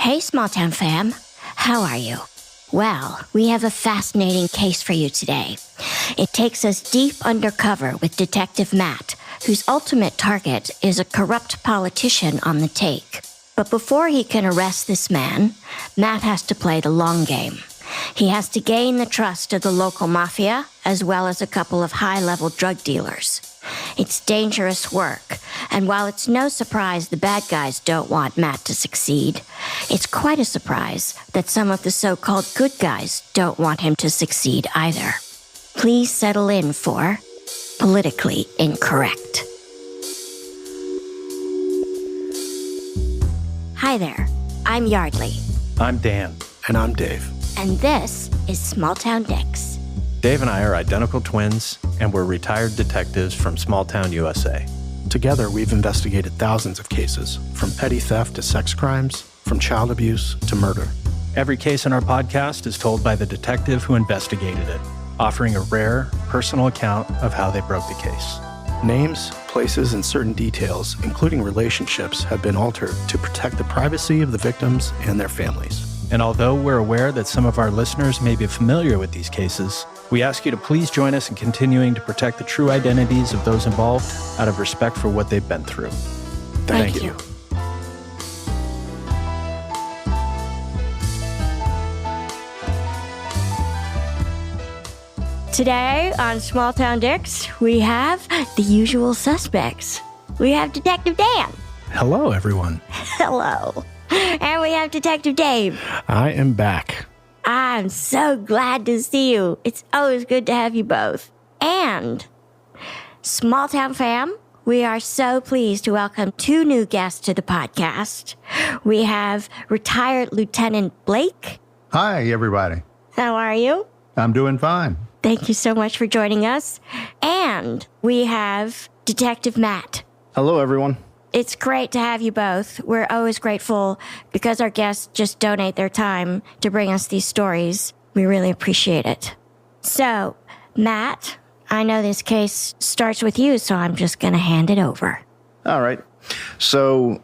Hey, small town fam. How are you? Well, we have a fascinating case for you today. It takes us deep undercover with Detective Matt, whose ultimate target is a corrupt politician on the take. But before he can arrest this man, Matt has to play the long game. He has to gain the trust of the local mafia, as well as a couple of high-level drug dealers. It's dangerous work, and while it's no surprise the bad guys don't want Matt to succeed, it's quite a surprise that some of the so-called good guys don't want him to succeed either. Please settle in for Politically Incorrect. Hi there, I'm Yardley. I'm Dan. And I'm Dave. And this is Small Town Dicks. Dave and I are identical twins, and we're retired detectives from small town USA. Together, we've investigated thousands of cases, from petty theft to sex crimes, from child abuse to murder. Every case in our podcast is told by the detective who investigated it, offering a rare, personal account of how they broke the case. Names, places, and certain details, including relationships, have been altered to protect the privacy of the victims and their families. And although we're aware that some of our listeners may be familiar with these cases, we ask you to please join us in continuing to protect the true identities of those involved out of respect for what they've been through. Thank you. Today on Small Town Dicks, we have the usual suspects. We have Detective Dan. Hello, everyone. Hello. And we have Detective Dave. I am back. I'm so glad to see you. It's always good to have you both. And, small town fam, we are so pleased to welcome two new guests to the podcast. We have retired Lieutenant Blake. Hi, everybody. How are you? I'm doing fine. Thank you so much for joining us. And we have Detective Matt. Hello, everyone. It's great to have you both. We're always grateful because our guests just donate their time to bring us these stories. We really appreciate it. So, Matt, I know this case starts with you, so I'm just going to hand it over. All right. So,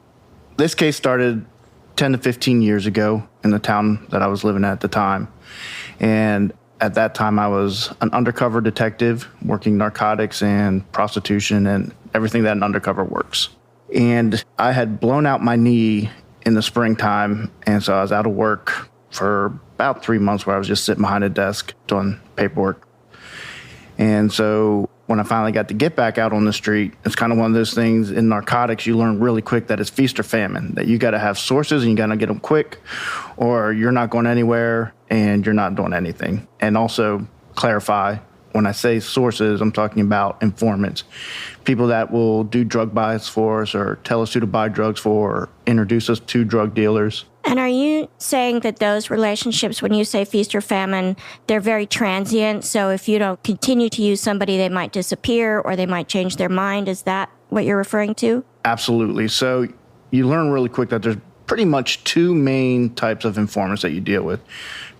this case started 10 to 15 years ago in the town that I was living at the time. And at that time, I was an undercover detective working narcotics and prostitution and everything that an undercover works. And I had blown out my knee in the springtime, and so I was out of work for about 3 months where I was just sitting behind a desk doing paperwork. And so when I finally got to get back out on the street, it's kind of one of those things in narcotics, you learn really quick that it's feast or famine, that you got to have sources and you got to get them quick, or you're not going anywhere and you're not doing anything. And also clarify, when I say sources, I'm talking about informants, people that will do drug buys for us or tell us who to buy drugs for or introduce us to drug dealers. And are you saying that those relationships, when you say feast or famine, they're very transient? So if you don't continue to use somebody, they might disappear or they might change their mind. Is that what you're referring to? Absolutely. So you learn really quick that there's pretty much two main types of informants that you deal with.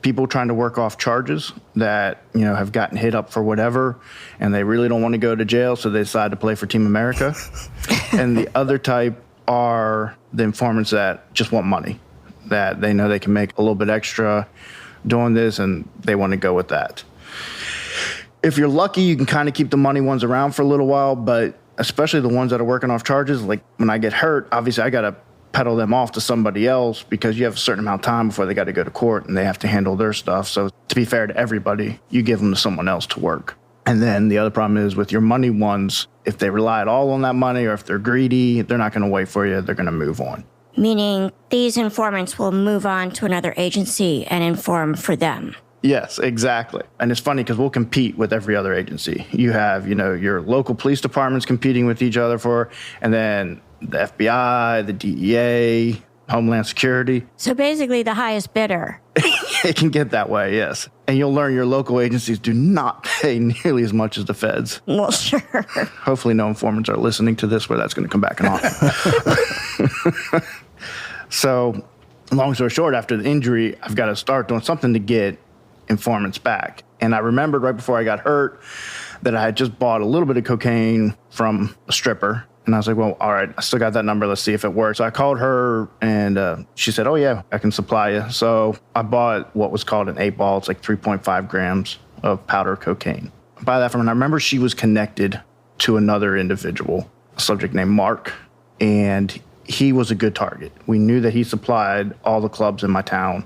People trying to work off charges that, have gotten hit up for whatever, and they really don't want to go to jail, so they decide to play for Team America. And the other type are the informants that just want money, that they know they can make a little bit extra doing this, and they want to go with that. If you're lucky, you can kind of keep the money ones around for a little while, but especially the ones that are working off charges, like when I get hurt, obviously I got to pedal them off to somebody else because you have a certain amount of time before they got to go to court and they have to handle their stuff. So to be fair to everybody, you give them to someone else to work. And then the other problem is with your money ones, if they rely at all on that money or if they're greedy, they're not going to wait for you. They're going to move on. Meaning these informants will move on to another agency and inform for them. Yes, exactly. And it's funny because we'll compete with every other agency. You have, your local police departments competing with each other and then the FBI, the DEA, Homeland Security. So basically the highest bidder. It can get that way, yes. And you'll learn your local agencies do not pay nearly as much as the feds. Well, sure. Hopefully no informants are listening to this where that's going to come back and on. So, long story short, after the injury, I've got to start doing something to get informants back. And I remembered right before I got hurt that I had just bought a little bit of cocaine from a stripper. And I was like, well, all right, I still got that number. Let's see if it works. So I called her and she said, oh, yeah, I can supply you. So I bought what was called an 8-ball. It's like 3.5 grams of powder cocaine. I buy that from her. And I remember she was connected to another individual, a subject named Mark, and he was a good target. We knew that he supplied all the clubs in my town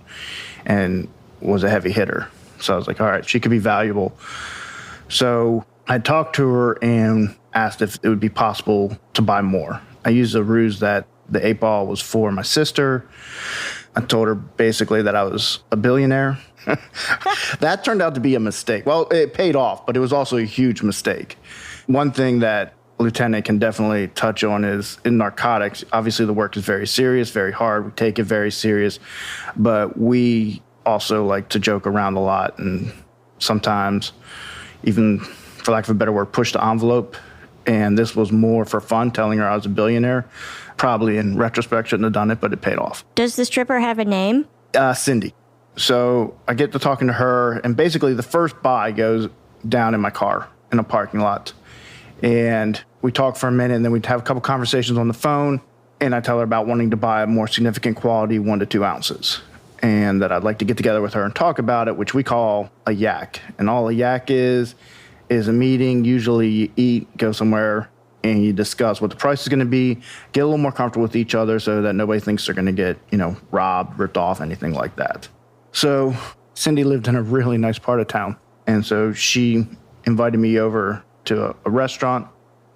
and was a heavy hitter. So I was like, all right, she could be valuable. So I talked to her and asked if it would be possible to buy more. I used a ruse that the 8-ball was for my sister. I told her basically that I was a billionaire. That turned out to be a mistake. Well, it paid off, but it was also a huge mistake. One thing that Lieutenant can definitely touch on is in narcotics, obviously the work is very serious, very hard. We take it very serious, but we also like to joke around a lot and sometimes even, for lack of a better word, push the envelope. And this was more for fun, telling her I was a billionaire. Probably in retrospect shouldn't have done it, but it paid off. Does the stripper have a name? Cindy. So I get to talking to her, and basically the first buy goes down in my car in a parking lot. And we talk for a minute, and then we have a couple conversations on the phone, and I tell her about wanting to buy a more significant quality 1 to 2 ounces, and that I'd like to get together with her and talk about it, which we call a yak. And all a yak is a meeting. Usually you eat, go somewhere, and you discuss what the price is going to be, get a little more comfortable with each other so that nobody thinks they're going to get, robbed, ripped off, anything like that. So Cindy lived in a really nice part of town. And so she invited me over to a restaurant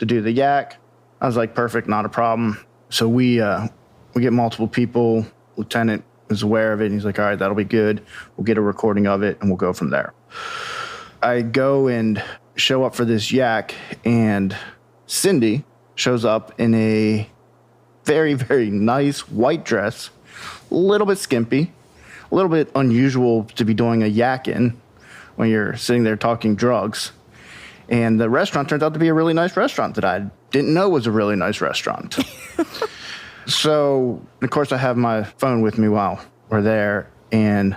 to do the yak. I was like, perfect, not a problem. So we get multiple people. Lieutenant is aware of it. And he's like, all right, that'll be good. We'll get a recording of it and we'll go from there. I go and show up for this yak, and Cindy shows up in a very, very nice white dress, a little bit skimpy, a little bit unusual to be doing a yak in when you're sitting there talking drugs. And the restaurant turns out to be a really nice restaurant that I didn't know was a really nice restaurant. So, of course, I have my phone with me while we're there and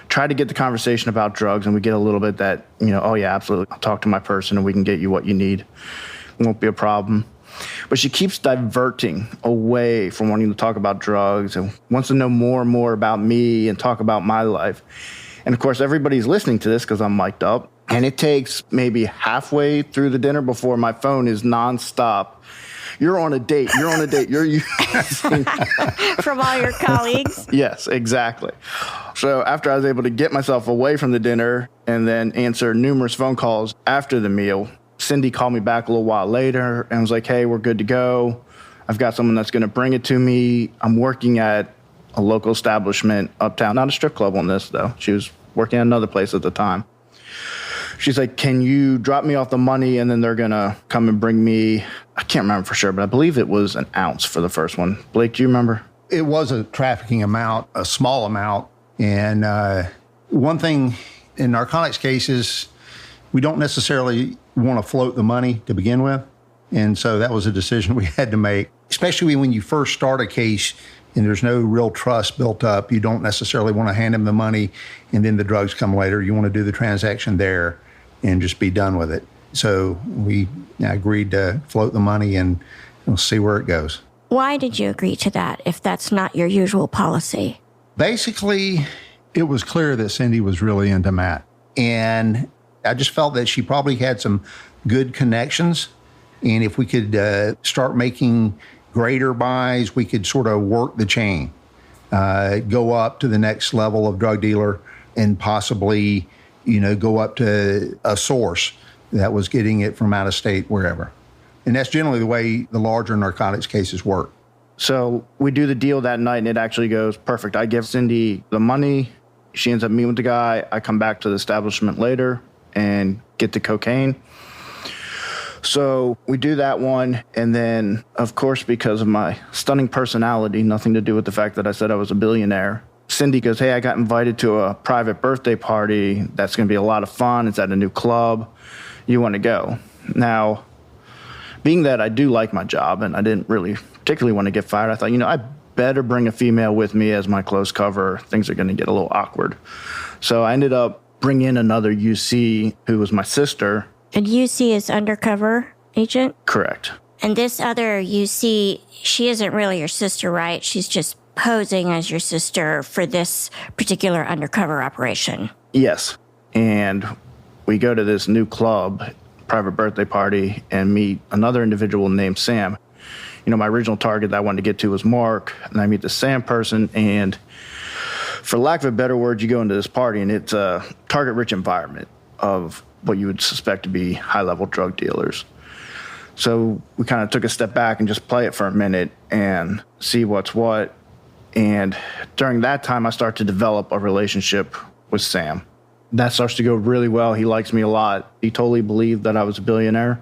try to get the conversation about drugs, and we get a little bit that, oh, yeah, absolutely. I'll talk to my person and we can get you what you need. It won't be a problem. But she keeps diverting away from wanting to talk about drugs and wants to know more and more about me and talk about my life. And, of course, everybody's listening to this because I'm mic'd up. And it takes maybe halfway through the dinner before my phone is nonstop. You're on a date. You're on a date. You're using... From all your colleagues? Yes, exactly. So after I was able to get myself away from the dinner and then answer numerous phone calls after the meal, Cindy called me back a little while later and was like, hey, we're good to go. I've got someone that's going to bring it to me. I'm working at a local establishment uptown. Not a strip club on this, though. She was working at another place at the time. She's like, can you drop me off the money and then they're going to come and bring me, I can't remember for sure, but I believe it was an ounce for the first one. Blake, do you remember? It was a trafficking amount, a small amount. And one thing in narcotics cases, we don't necessarily want to float the money to begin with. And so that was a decision we had to make, especially when you first start a case and there's no real trust built up. You don't necessarily want to hand them the money and then the drugs come later. You want to do the transaction there and just be done with it. So we agreed to float the money and we'll see where it goes. Why did you agree to that if that's not your usual policy? Basically, it was clear that Cindy was really into Matt. And I just felt that she probably had some good connections. And if we could start making greater buys, we could sort of work the chain, go up to the next level of drug dealer and possibly, go up to a source that was getting it from out of state, wherever. And that's generally the way the larger narcotics cases work. So we do the deal that night and it actually goes perfect. I give Cindy the money. She ends up meeting with the guy. I come back to the establishment later and get the cocaine. So we do that one. And then, of course, because of my stunning personality, nothing to do with the fact that I said I was a billionaire, Cindy goes, hey, I got invited to a private birthday party. That's going to be a lot of fun. It's at a new club. You want to go? Now, being that I do like my job and I didn't really particularly want to get fired, I thought, I better bring a female with me as my close cover. Things are going to get a little awkward. So I ended up bringing in another UC who was my sister. And UC is undercover agent? Correct. And this other UC, she isn't really your sister, right? She's just posing as your sister for this particular undercover operation. Yes. And we go to this new club, private birthday party, and meet another individual named Sam. You know, my original target that I wanted to get to was Mark, and I meet the Sam person, and for lack of a better word, you go into this party, and it's a target-rich environment of what you would suspect to be high-level drug dealers. So we kind of took a step back and just play it for a minute and see what's what. And during that time, I start to develop a relationship with Sam. That starts to go really well. He likes me a lot. He totally believed that I was a billionaire.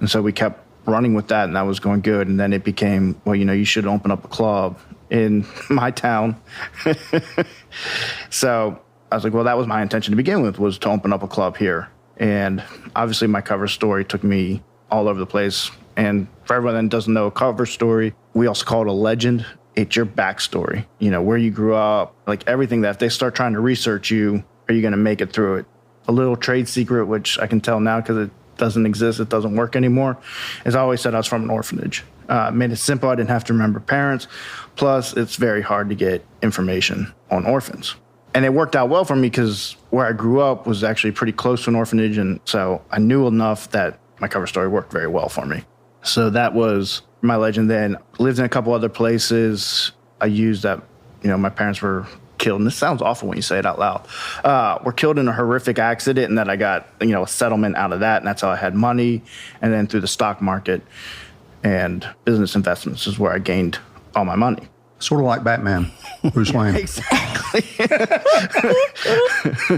And so we kept running with that, and that was going good. And then it became, well, you know, you should open up a club in my town. So I was like, well, that was my intention to begin with, was to open up a club here. And obviously my cover story took me all over the place. And for everyone that doesn't know a cover story, we also call it a legend. It's your backstory, you know, where you grew up, like everything that if they start trying to research you, are you going to make it through it? A little trade secret, which I can tell now because it doesn't exist, it doesn't work anymore, is I always said I was from an orphanage. Made it simple. I didn't have to remember parents. Plus, it's very hard to get information on orphans. And it worked out well for me because where I grew up was actually pretty close to an orphanage. And so I knew enough that my cover story worked very well for me. So that was my legend then. Lived in a couple other places. I used that, you know, my parents were killed. And this sounds awful when you say it out loud. Were killed in a horrific accident, and that I got, you know, a settlement out of that. And that's how I had money. And then through the stock market and business investments is where I gained all my money. Sort of like Batman, Bruce Wayne. Exactly.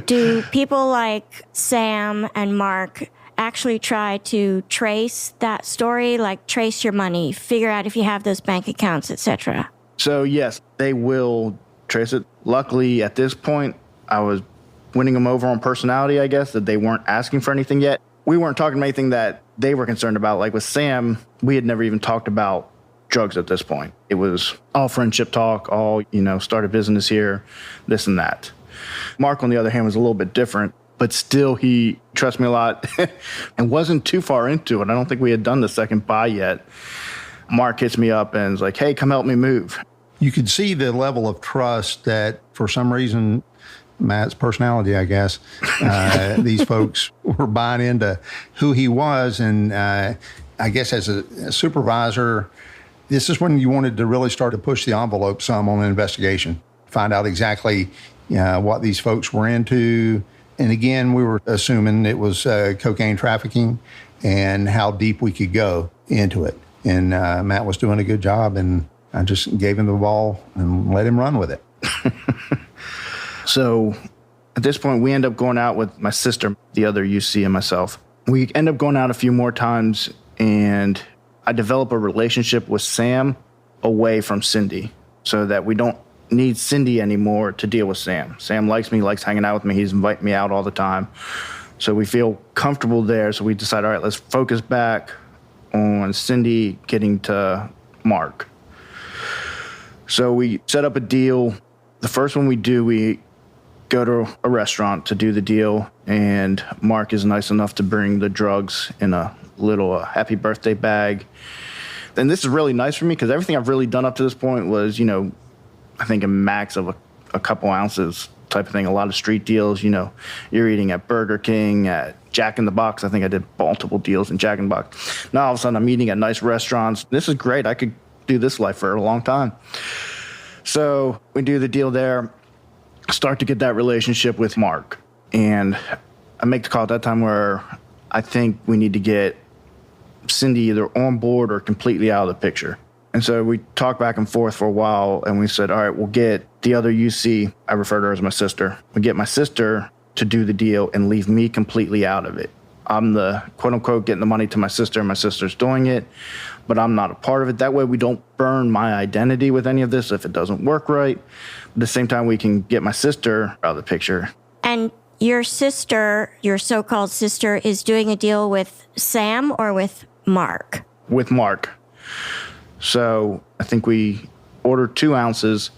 Do people like Sam and Mark actually try to trace that story, like trace your money, figure out if you have those bank accounts, etc.? So, yes, they will trace it. Luckily, at this point, I was winning them over on personality, I guess, that they weren't asking for anything yet. We weren't talking about anything that they were concerned about. Like with Sam, we had never even talked about drugs at this point. It was all friendship talk, all, you know, start a business here, this and that. Mark, on the other hand, was a little bit different, but still he trusts me a lot and wasn't too far into it. I don't think we had done the second buy yet. Mark hits me up and is like, hey, come help me move. You could see the level of trust that for some reason, Matt's personality, I guess, these folks were buying into who he was. And I guess as a supervisor, this is when you wanted to really start to push the envelope some on an investigation, find out exactly what these folks were into. And again, we were assuming it was cocaine trafficking and how deep we could go into it. And Matt was doing a good job, and I just gave him the ball and let him run with it. So at this point, we end up going out with my sister, the other UC, and myself. We end up going out a few more times, and I develop a relationship with Sam away from Cindy so that we don't need Cindy anymore to deal with Sam. Sam likes me, likes hanging out with me. He's inviting me out all the time. So we feel comfortable there. So we decide, all right, let's focus back on Cindy getting to Mark. So we set up a deal. The first one we do, we go to a restaurant to do the deal, and Mark is nice enough to bring the drugs in a little happy birthday bag. And this is really nice for me because everything I've really done up to this point was, you know, I think a max of a couple ounces type of thing. A lot of street deals, you know, you're eating at Burger King, at Jack in the Box. I think I did multiple deals in Jack in the Box. Now all of a sudden I'm eating at nice restaurants. This is great. I could do this life for a long time. So we do the deal there, start to get that relationship with Mark. And I make the call at that time where I think we need to get Cindy either on board or completely out of the picture. And so we talked back and forth for a while, and we said, all right, we'll get the other UC, I refer to her as my sister. We get my sister to do the deal and leave me completely out of it. I'm the quote-unquote getting the money to my sister, and my sister's doing it, but I'm not a part of it. That way we don't burn my identity with any of this if it doesn't work right. At the same time, we can get my sister out of the picture. And your sister, your so-called sister, is doing a deal with Sam or with Mark? With Mark. So I think we ordered 2 ounces,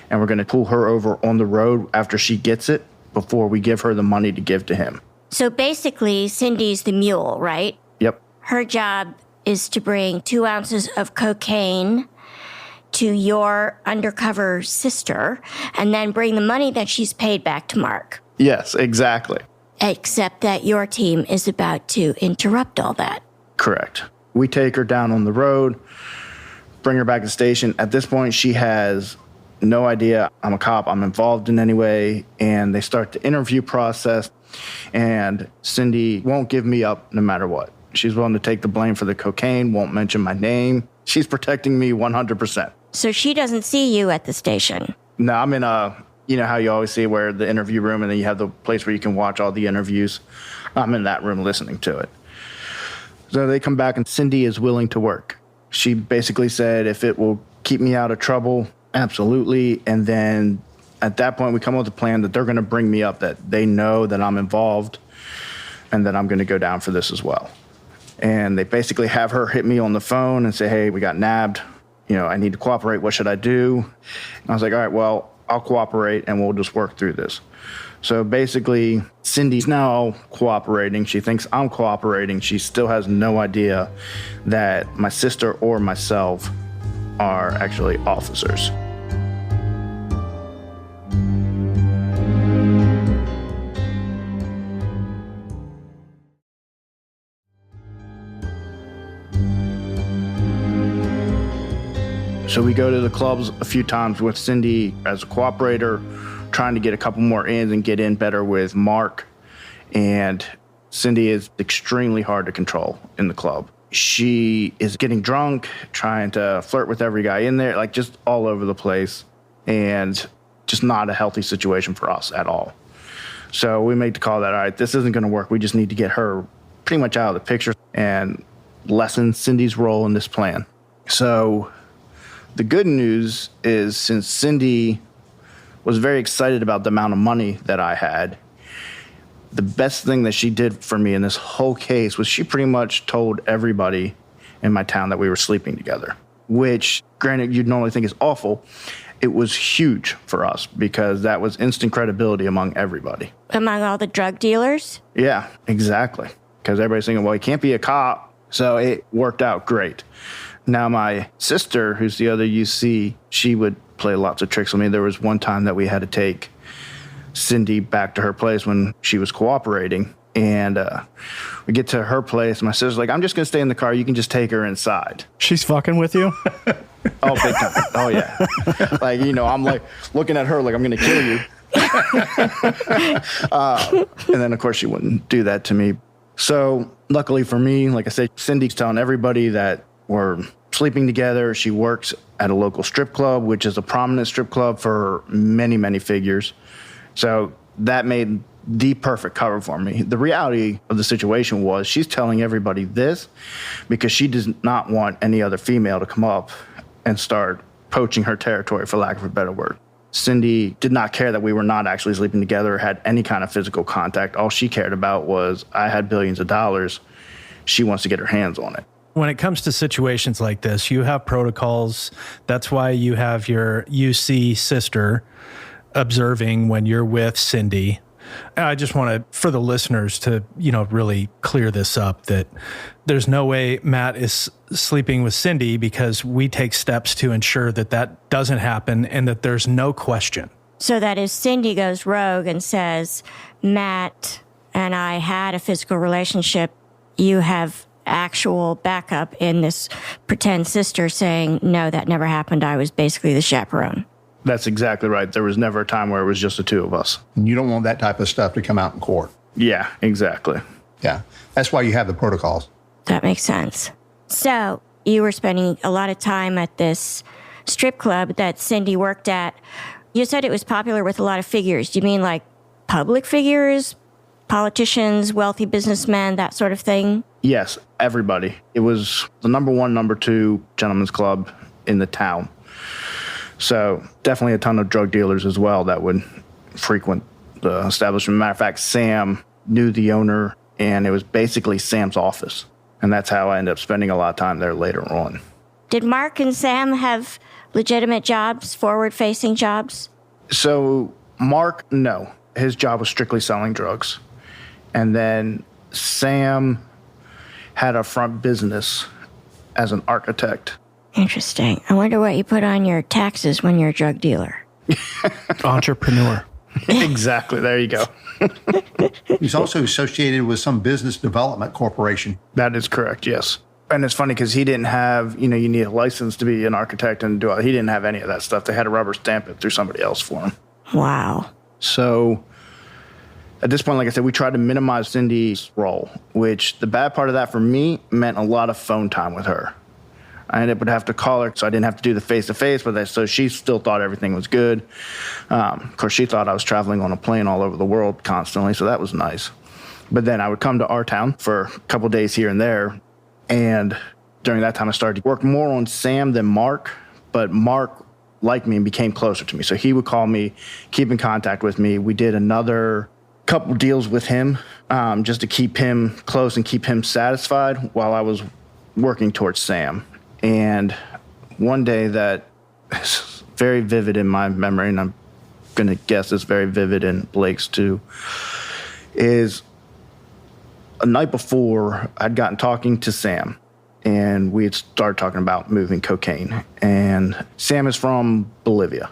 and we're going to pull her over on the road after she gets it before we give her the money to give to him. So basically, Cindy's the mule, right? Yep. Her job is to bring 2 ounces of cocaine to your undercover sister and then bring the money that she's paid back to Mark. Yes, exactly. Except that your team is about to interrupt all that. Correct. We take her down on the road, bring her back to the station. At this point, she has no idea I'm a cop, I'm involved in any way, and they start the interview process, and Cindy won't give me up no matter what. She's willing to take the blame for the cocaine, won't mention my name. She's protecting me 100%. So she doesn't see you at the station? No, I'm in you know how you always see where the interview room and then you have the place where you can watch all the interviews. I'm in that room listening to it. So they come back and Cindy is willing to work. She basically said, if it will keep me out of trouble, absolutely. And then at that point, we come up with a plan that they're going to bring me up, that they know that I'm involved and that I'm going to go down for this as well. And they basically have her hit me on the phone and say, hey, we got nabbed. You know, I need to cooperate. What should I do? And I was like, all right, well, I'll cooperate and we'll just work through this. So basically, Cindy's now cooperating. She thinks I'm cooperating. She still has no idea that my sister or myself are actually officers. So we go to the clubs a few times with Cindy as a cooperator, trying to get a couple more ins and get in better with Mark. And Cindy is extremely hard to control in the club. She is getting drunk, trying to flirt with every guy in there, like just all over the place, and just not a healthy situation for us at all. So we made the call that, all right, this isn't going to work. We just need to get her pretty much out of the picture and lessen Cindy's role in this plan. So the good news is, since Cindy was very excited about the amount of money that I had, the best thing that she did for me in this whole case was she pretty much told everybody in my town that we were sleeping together, which, granted, you'd normally think is awful. It was huge for us because that was instant credibility among everybody. Among all the drug dealers? Yeah, exactly. Because everybody's thinking, well, he can't be a cop. So it worked out great. Now, my sister, who's the other UC, she would play lots of tricks on me. There was one time that we had to take Cindy back to her place when she was cooperating. And we get to her place. My sister's like, I'm just going to stay in the car. You can just take her inside. She's fucking with you? Oh, big time. Oh, yeah. Like, you know, I'm like looking at her like I'm going to kill you. And then, of course, she wouldn't do that to me. So luckily for me, like I said, Cindy's telling everybody that we're sleeping together. She works at a local strip club, which is a prominent strip club for many, many figures. So that made the perfect cover for me. The reality of the situation was she's telling everybody this because she does not want any other female to come up and start poaching her territory, for lack of a better word. Cindy did not care that we were not actually sleeping together or had any kind of physical contact. All she cared about was, I had billions of dollars. She wants to get her hands on it. When it comes to situations like this, you have protocols. That's why you have your UC sister observing when you're with Cindy. I just want to, for the listeners, to, really clear this up, that there's no way Matt is sleeping with Cindy, because we take steps to ensure that that doesn't happen and that there's no question. So that if Cindy goes rogue and says, Matt and I had a physical relationship, you have actual backup in this pretend sister saying, no, that never happened. I was basically the chaperone. That's exactly right. There was never a time where it was just the two of us. And you don't want that type of stuff to come out in court. Yeah, exactly. Yeah. That's why you have the protocols. That makes sense. So you were spending a lot of time at this strip club that Cindy worked at. You said it was popular with a lot of figures. Do you mean like public figures, politicians, wealthy businessmen, that sort of thing? Yes, everybody. It was the number one, number two gentleman's club in the town. So definitely a ton of drug dealers as well that would frequent the establishment. Matter of fact, Sam knew the owner, and it was basically Sam's office. And that's how I ended up spending a lot of time there later on. Did Mark and Sam have legitimate jobs, forward-facing jobs? So Mark, no. His job was strictly selling drugs. And then Sam had a front business as an architect. Interesting. I wonder what you put on your taxes when you're a drug dealer. Entrepreneur. Exactly. There you go. He's also associated with some business development corporation. That is correct, yes. And it's funny because he didn't have, you need a license to be an architect and do all. He didn't have any of that stuff. They had to rubber stamp it through somebody else for him. Wow. So at this point, like I said, we tried to minimize Cindy's role, which the bad part of that for me meant a lot of phone time with her. I would have to call her, so I didn't have to do the face-to-face with her, so she still thought everything was good. Of course, she thought I was traveling on a plane all over the world constantly, so that was nice. But then I would come to our town for a couple days here and there, and during that time I started to work more on Sam than Mark, but Mark liked me and became closer to me. So he would call me, keep in contact with me. We did another couple deals with him just to keep him close and keep him satisfied while I was working towards Sam. And one day that is very vivid in my memory, and I'm going to guess it's very vivid in Blake's too, is a night before I'd gotten talking to Sam, and we had started talking about moving cocaine. And Sam is from Bolivia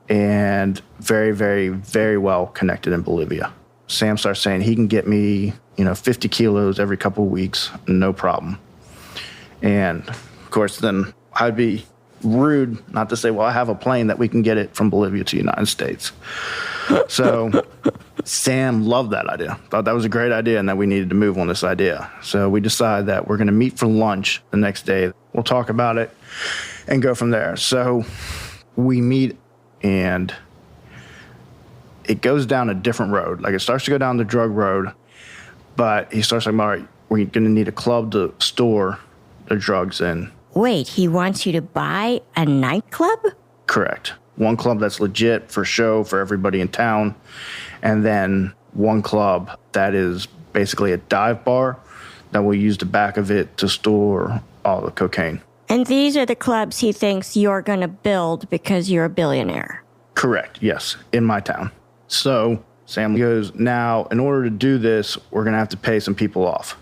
and very, very, very well connected in Bolivia. Sam starts saying he can get me, 50 kilos every couple of weeks, no problem. And of course, then I'd be rude not to say, well, I have a plane that we can get it from Bolivia to the United States. So Sam loved that idea, thought that was a great idea and that we needed to move on this idea. So we decided that we're going to meet for lunch the next day. We'll talk about it and go from there. So we meet and it goes down a different road. Like it starts to go down the drug road, but he starts talking about, all right, we're going to need a club to store the drugs in. Wait, he wants you to buy a nightclub? Correct. One club that's legit for show for everybody in town, and then one club that is basically a dive bar that will use the back of it to store all the cocaine. And these are the clubs he thinks you're going to build because you're a billionaire. Correct, yes, in my town. So Sam goes, now, in order to do this, we're going to have to pay some people off.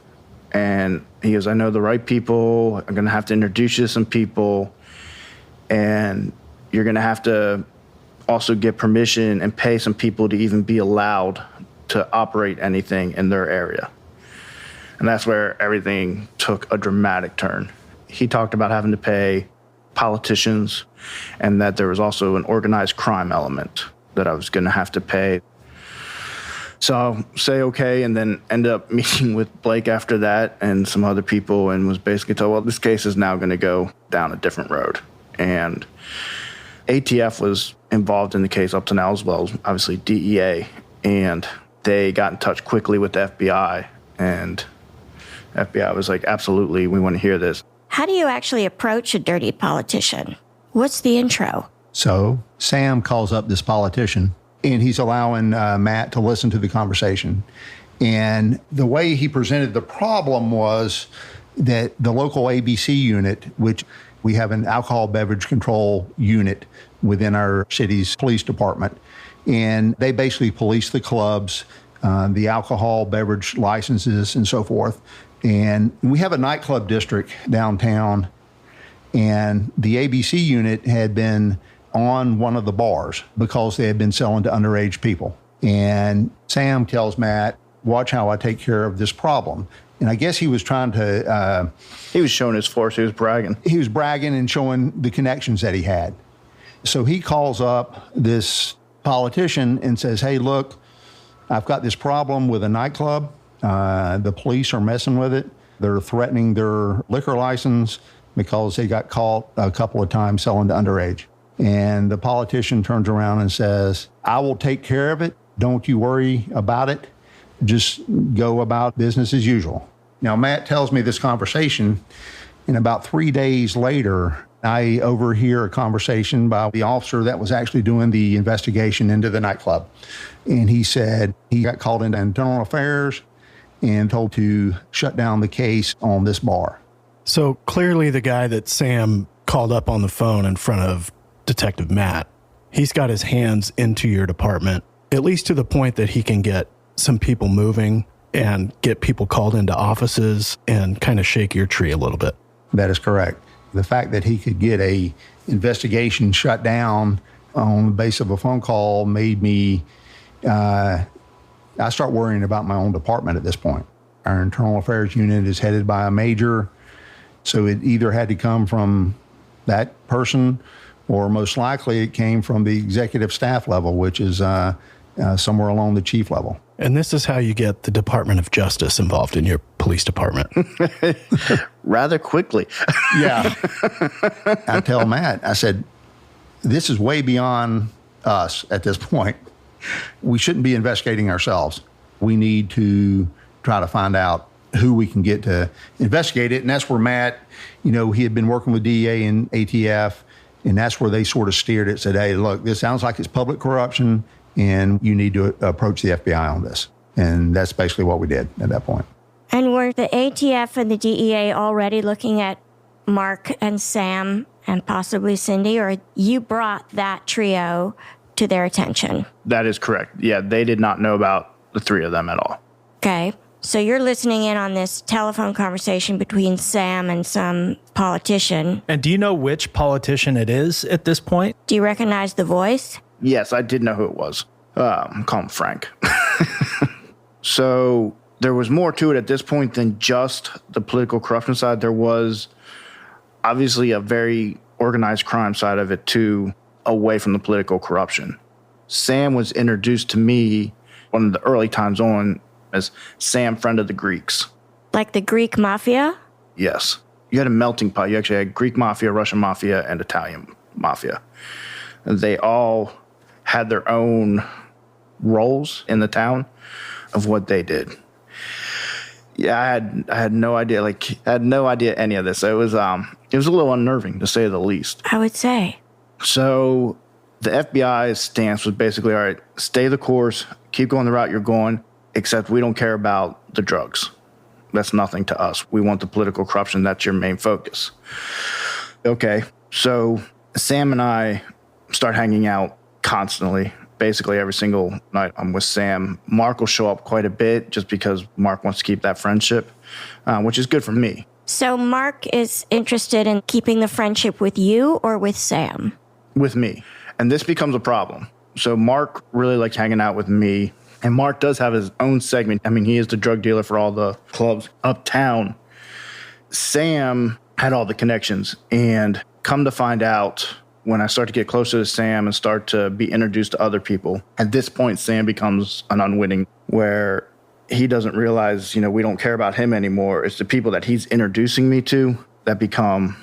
And he goes, I know the right people. I'm going to have to introduce you to some people. And you're going to have to also get permission and pay some people to even be allowed to operate anything in their area. And that's where everything took a dramatic turn. He talked about having to pay politicians and that there was also an organized crime element that I was going to have to pay. So I'll say okay, and then end up meeting with Blake after that and some other people and was basically told, well, this case is now going to go down a different road. And ATF was involved in the case up to now as well as obviously DEA. And they got in touch quickly with the FBI. And FBI was like, absolutely, we want to hear this. How do you actually approach a dirty politician? What's the intro? So Sam calls up this politician, and he's allowing Matt to listen to the conversation. And the way he presented the problem was that the local ABC unit, which we have an alcohol beverage control unit within our city's police department, and they basically police the clubs, the alcohol beverage licenses and so forth. And we have a nightclub district downtown, and the ABC unit had been on one of the bars because they had been selling to underage people. And Sam tells Matt, watch how I take care of this problem. And I guess he was trying to... he was showing his force. He was bragging. He was bragging and showing the connections that he had. So he calls up this politician and says, hey, look, I've got this problem with a nightclub. The police are messing with it. They're threatening their liquor license because they got caught a couple of times selling to underage. And the politician turns around and says, I will take care of it. Don't you worry about it. Just go about business as usual. Now, Matt tells me this conversation, and about 3 days later, I overhear a conversation by the officer that was actually doing the investigation into the nightclub. And he said he got called into internal affairs and told to shut down the case on this bar. So clearly the guy that Sam called up on the phone in front of Detective Matt, he's got his hands into your department, at least to the point that he can get some people moving and get people called into offices and kind of shake your tree a little bit. That is correct. The fact that he could get a investigation shut down on the basis of a phone call made me, I start worrying about my own department at this point. Our internal affairs unit is headed by a major, so it either had to come from that person or most likely it came from the executive staff level, which is somewhere along the chief level. And this is how you get the Department of Justice involved in your police department. Rather quickly. Yeah. I tell Matt, I said, this is way beyond us at this point. We shouldn't be investigating ourselves. We need to try to find out who we can get to investigate it. And that's where Matt, he had been working with DEA and ATF, and that's where they sort of steered it, said, hey, look, this sounds like it's public corruption, and you need to approach the FBI on this. And that's basically what we did at that point. And were the ATF and the DEA already looking at Mark and Sam and possibly Cindy, or you brought that trio to their attention? That is correct. Yeah, they did not know about the three of them at all. Okay. So you're listening in on this telephone conversation between Sam and some politician. And do you know which politician it is at this point? Do you recognize the voice? Yes, I did know who it was. Call him Frank. So there was more to it at this point than just the political corruption side. There was obviously a very organized crime side of it too, away from the political corruption. Sam was introduced to me one of the early times on as Sam, friend of the Greeks. Like the Greek mafia? Yes. You had a melting pot. You actually had Greek mafia, Russian mafia, and Italian mafia. They all had their own roles in the town of what they did. Yeah, I had no idea. I had no idea any of this. So it was a little unnerving, to say the least. I would say. So the FBI's stance was basically, all right, stay the course, keep going the route you're going, except we don't care about the drugs. That's nothing to us. We want the political corruption. That's your main focus. Okay, so Sam and I start hanging out constantly. Basically every single night I'm with Sam. Mark will show up quite a bit just because Mark wants to keep that friendship, which is good for me. So Mark is interested in keeping the friendship with you or with Sam? With me. And this becomes a problem. So Mark really likes hanging out with me. And Mark does have his own segment. I mean, he is the drug dealer for all the clubs uptown. Sam had all the connections. And come to find out, when I start to get closer to Sam and start to be introduced to other people, at this point, Sam becomes an unwitting, where he doesn't realize, we don't care about him anymore. It's the people that he's introducing me to that become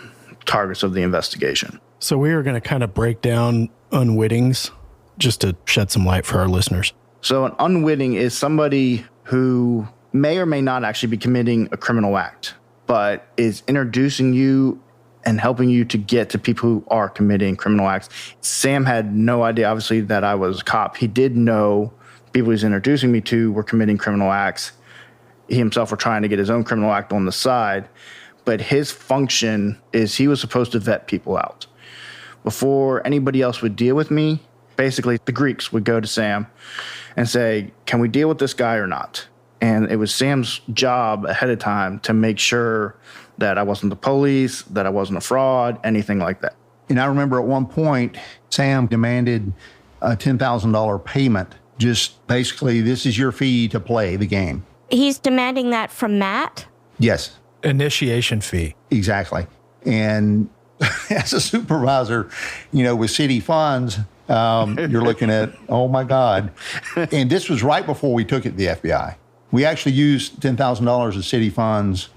targets of the investigation. So we are going to kind of break down unwittings just to shed some light for our listeners. So an unwitting is somebody who may or may not actually be committing a criminal act, but is introducing you and helping you to get to people who are committing criminal acts. Sam had no idea, obviously, that I was a cop. He did know people he was introducing me to were committing criminal acts. He himself were trying to get his own criminal act on the side, but his function is he was supposed to vet people out. Before anybody else would deal with me, basically the Greeks would go to Sam and say, can we deal with this guy or not? And it was Sam's job ahead of time to make sure that I wasn't the police, that I wasn't a fraud, anything like that. And I remember at one point, Sam demanded a $10,000 payment. Just basically, this is your fee to play the game. He's demanding that from Matt? Yes. Initiation fee. Exactly. And as a supervisor, with city funds, you're looking at, oh my God. And this was right before we took it to the FBI. We actually used $10,000 of city funds,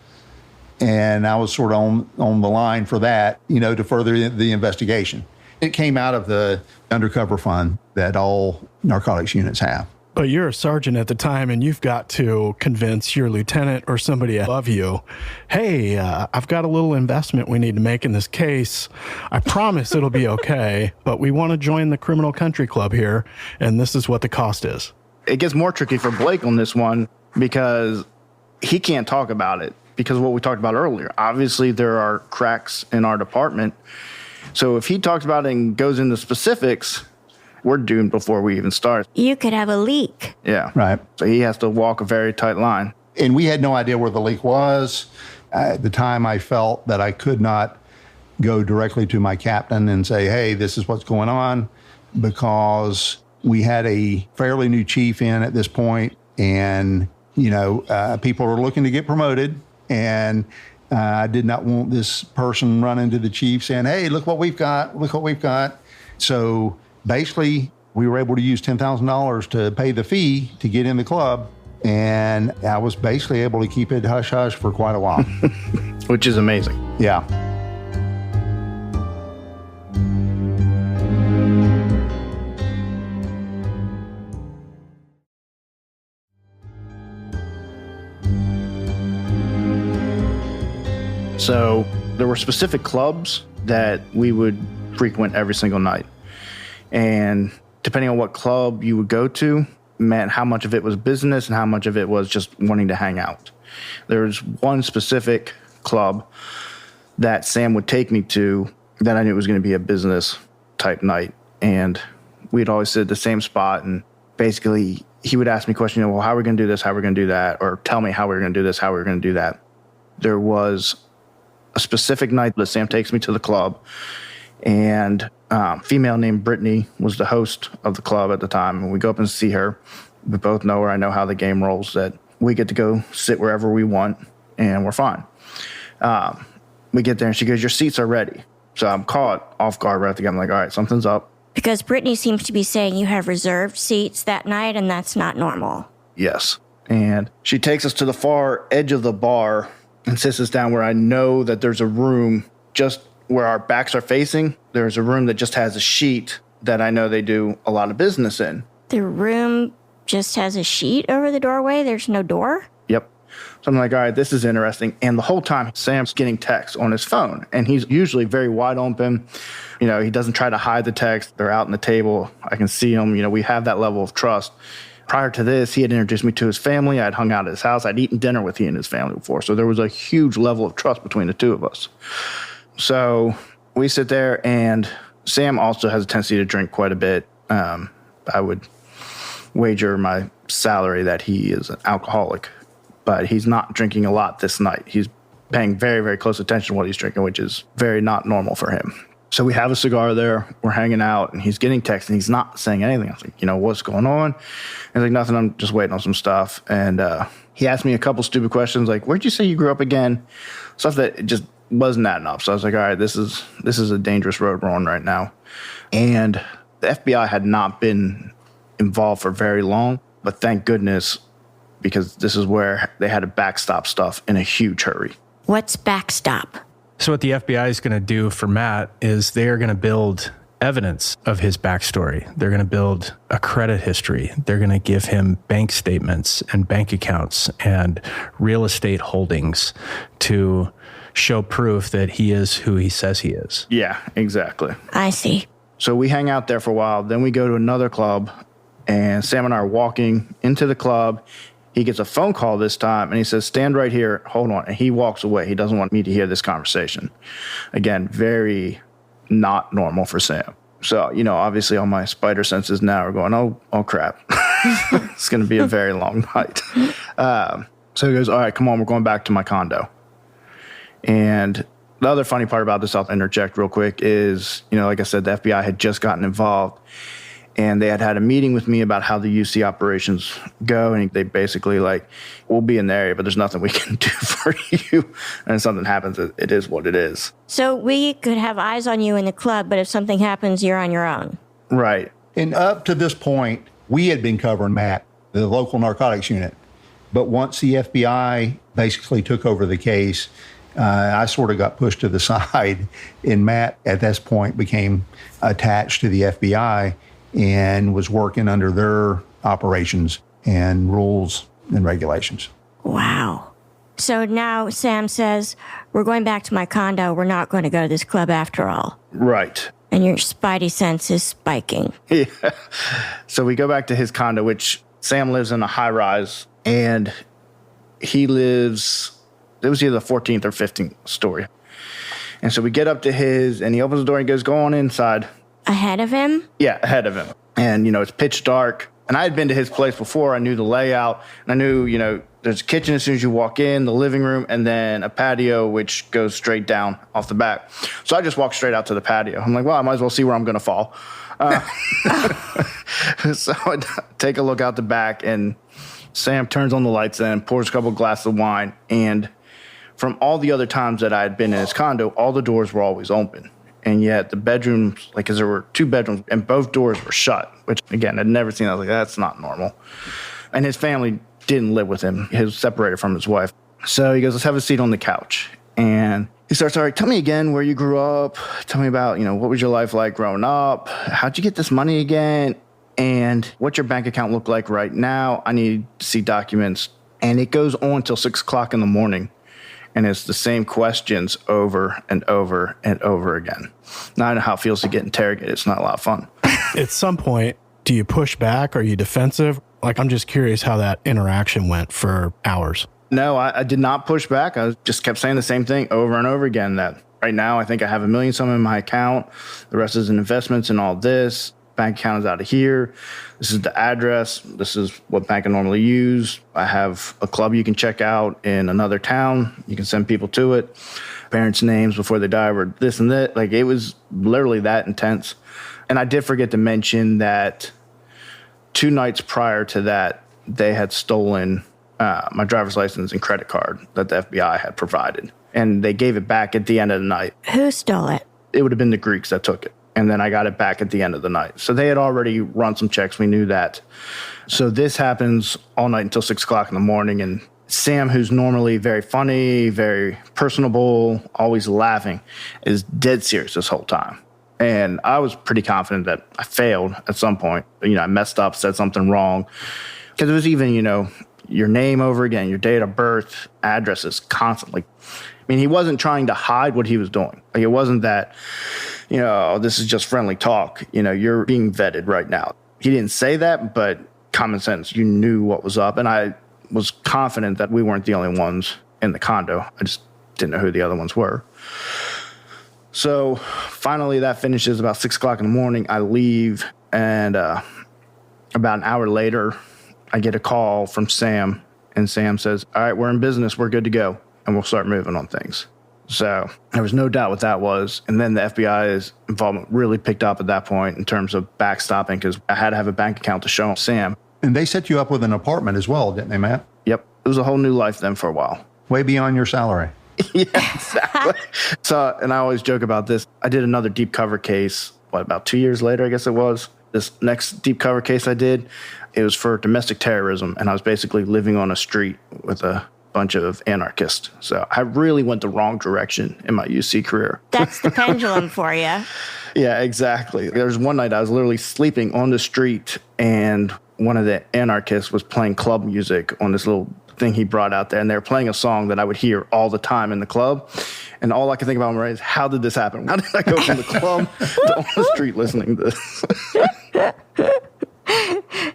and I was sort of on the line for that, to further the investigation. It came out of the undercover fund that all narcotics units have. But you're a sergeant at the time, and you've got to convince your lieutenant or somebody above you, hey, I've got a little investment we need to make in this case. I promise it'll be okay, but we want to join the criminal country club here, and this is what the cost is. It gets more tricky for Blake on this one because he can't talk about it because of what we talked about earlier. Obviously, there are cracks in our department. So if he talks about it and goes into specifics, we're doomed before we even start. You could have a leak. Yeah. Right. So he has to walk a very tight line. And we had no idea where the leak was. At the time, I felt that I could not go directly to my captain and say, hey, this is what's going on, because we had a fairly new chief in at this point, and, people are looking to get promoted, and I did not want this person running to the chief saying, hey, look what we've got, look what we've got. So basically, we were able to use $10,000 to pay the fee to get in the club, and I was basically able to keep it hush-hush for quite a while. Which is amazing. Yeah. So there were specific clubs that we would frequent every single night. And depending on what club you would go to, meant how much of it was business and how much of it was just wanting to hang out. There was one specific club that Sam would take me to that I knew was going to be a business type night. And we'd always sit at the same spot. And basically, he would ask me questions, well, how are we going to do this? How are we going to do that? Or tell me how we're going to do this, how we're going to do that. There was a specific night that Sam takes me to the club, and female named Brittany was the host of the club at the time. And we go up and see her. We both know her. I know how the game rolls, that we get to go sit wherever we want, and we're fine. We get there, and she goes, your seats are ready. So I'm caught off guard right at the game. I'm like, all right, something's up. Because Brittany seems to be saying you have reserved seats that night, and that's not normal. Yes. And she takes us to the far edge of the bar and sits us down where I know that there's a room just where our backs are facing. There's a room that just has a sheet that I know they do a lot of business in. The room just has a sheet over the doorway? There's no door? Yep. So I'm like, all right, this is interesting. And the whole time, Sam's getting texts on his phone. And he's usually very wide open. He doesn't try to hide the text. They're out on the table. I can see him. We have that level of trust. Prior to this, he had introduced me to his family. I'd hung out at his house. I'd eaten dinner with he and his family before. So there was a huge level of trust between the two of us. So we sit there, and Sam also has a tendency to drink quite a bit. I would wager my salary that he is an alcoholic, but he's not drinking a lot this night. He's paying very, very close attention to what he's drinking, which is very not normal for him. So we have a cigar there, we're hanging out, and he's getting texts, and he's not saying anything. I was like, what's going on? He's like, nothing, I'm just waiting on some stuff. And he asked me a couple stupid questions, like, where'd you say you grew up again? Stuff that just wasn't that enough. So I was like, all right, this is a dangerous road we're on right now. And the FBI had not been involved for very long, but thank goodness, because this is where they had to backstop stuff in a huge hurry. What's backstop? So what the FBI is going to do for Matt is they are going to build evidence of his backstory. They're going to build a credit history. They're going to give him bank statements and bank accounts and real estate holdings to show proof that he is who he says he is. Yeah, exactly. I see. So we hang out there for a while. Then we go to another club, and Sam and I are walking into the club. He gets a phone call this time, and he says, stand right here, hold on. And he walks away. He doesn't want me to hear this conversation. Again, very not normal for Sam. So, obviously all my spider senses now are going, oh crap. It's going to be a very long night. So he goes, all right, come on, we're going back to my condo. And the other funny part about this, I'll interject real quick, is, like I said, the FBI had just gotten involved. And they had a meeting with me about how the UC operations go. And they basically we'll be in the area, but there's nothing we can do for you. And if something happens, it is what it is. So we could have eyes on you in the club, but if something happens, you're on your own. Right. And up to this point, we had been covering Matt, the local narcotics unit. But once the FBI basically took over the case, I sort of got pushed to the side. And Matt, at this point, became attached to the FBI and was working under their operations and rules and regulations. Wow. So now Sam says, we're going back to my condo. We're not going to go to this club after all. Right. And your spidey sense is spiking. Yeah. So we go back to his condo, which Sam lives in a high rise, and he lives, it was either the 14th or 15th story. And so we get up to his, and he opens the door and goes, go on inside. Ahead of him? Yeah, ahead of him. And, it's pitch dark. And I had been to his place before. I knew the layout. And I knew, There's a kitchen as soon as you walk in, the living room, and then a patio, which goes straight down off the back. So I just walked straight out to the patio. I'm like, well, I might as well see where I'm going to fall. So I take a look out the back, and Sam turns on the lights and pours a couple glasses of wine. And from all the other times that I had been in his condo, all the doors were always open. And yet the bedrooms, like, because there were 2 bedrooms, and both doors were shut, which, again, I'd never seen. I was like, that's not normal. And his family didn't live with him. He was separated from his wife. So he goes, let's have a seat on the couch. And he starts, all right, tell me again where you grew up. Tell me about, what was your life like growing up? How'd you get this money again? And what's your bank account look like right now? I need to see documents. And it goes on till 6 o'clock in the morning. And it's the same questions over and over and over again. Now I know how it feels to get interrogated. It's not a lot of fun. At some point, do you push back? Are you defensive? Like, I'm just curious how that interaction went for hours. No, I did not push back. I just kept saying the same thing over and over again, that right now I think I have $1 million some in my account. The rest is in investments and all this. Bank account is out of here. This is the address. This is what bank I normally use. I have a club you can check out in another town. You can send people to it. Parents' names before they die were this and that. Like, it was literally that intense. And I did forget to mention that 2 nights prior to that, they had stolen my driver's license and credit card that the FBI had provided. And they gave it back at the end of the night. Who stole it? It would have been the Greeks that took it. And then I got it back at the end of the night. So they had already run some checks. We knew that. So this happens all night until 6 o'clock in the morning. And Sam, who's normally very funny, very personable, always laughing, is dead serious this whole time. And I was pretty confident that I failed at some point. I messed up, said something wrong. Because it was even, your name over again, your date of birth, addresses constantly. He wasn't trying to hide what he was doing. Like, it wasn't that, this is just friendly talk. You're being vetted right now. He didn't say that, but common sense, you knew what was up. And I was confident that we weren't the only ones in the condo. I just didn't know who the other ones were. So finally that finishes about 6 o'clock in the morning. I leave, and about an hour later, I get a call from Sam, and Sam says, all right, we're in business. We're good to go. And we'll start moving on things. So there was no doubt what that was. And then the FBI's involvement really picked up at that point in terms of backstopping, because I had to have a bank account to show Sam. And they set you up with an apartment as well, didn't they, Matt? Yep. It was a whole new life then for a while. Way beyond your salary. Yeah, exactly. So, and I always joke about this. I did another deep cover case, about 2 years later, I guess it was. This next deep cover case I did, it was for domestic terrorism. And I was basically living on a street with a bunch of anarchists. So I really went the wrong direction in my UC career. That's the pendulum for you. Yeah, exactly. There was one night I was literally sleeping on the street, and one of the anarchists was playing club music on this little thing he brought out there, and they were playing a song that I would hear all the time in the club. And all I could think about is, how did this happen? How did I go from the club to on the street listening to this?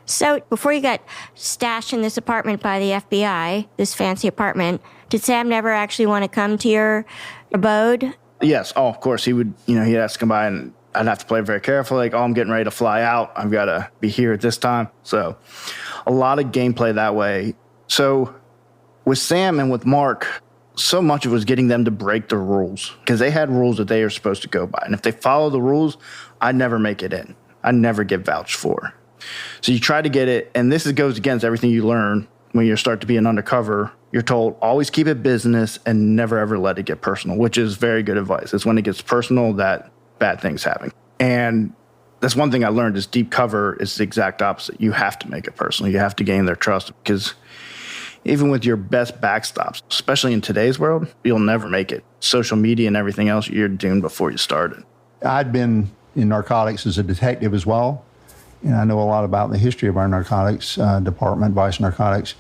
So before you got stashed in this apartment by the FBI, this fancy apartment, did Sam never actually want to come to your abode? Yes. Oh, of course. He would, he'd ask to come by, and I'd have to play very carefully. Like, I'm getting ready to fly out. I've got to be here at this time. So a lot of gameplay that way. So with Sam and with Mark, so much of it was getting them to break the rules, because they had rules that they are supposed to go by. And if they follow the rules, I'd never make it in. I'd never get vouched for. So you try to get it, and this goes against everything you learn when you start to be an undercover. You're told, always keep it business and never ever let it get personal, which is very good advice. It's when it gets personal that bad things happen. And that's one thing I learned is deep cover is the exact opposite. You have to make it personal. You have to gain their trust, because even with your best backstops, especially in today's world, you'll never make it. Social media and everything else, you're doomed before you started. I'd been in narcotics as a detective as well. And I know a lot about the history of our narcotics department, Vice Narcotics.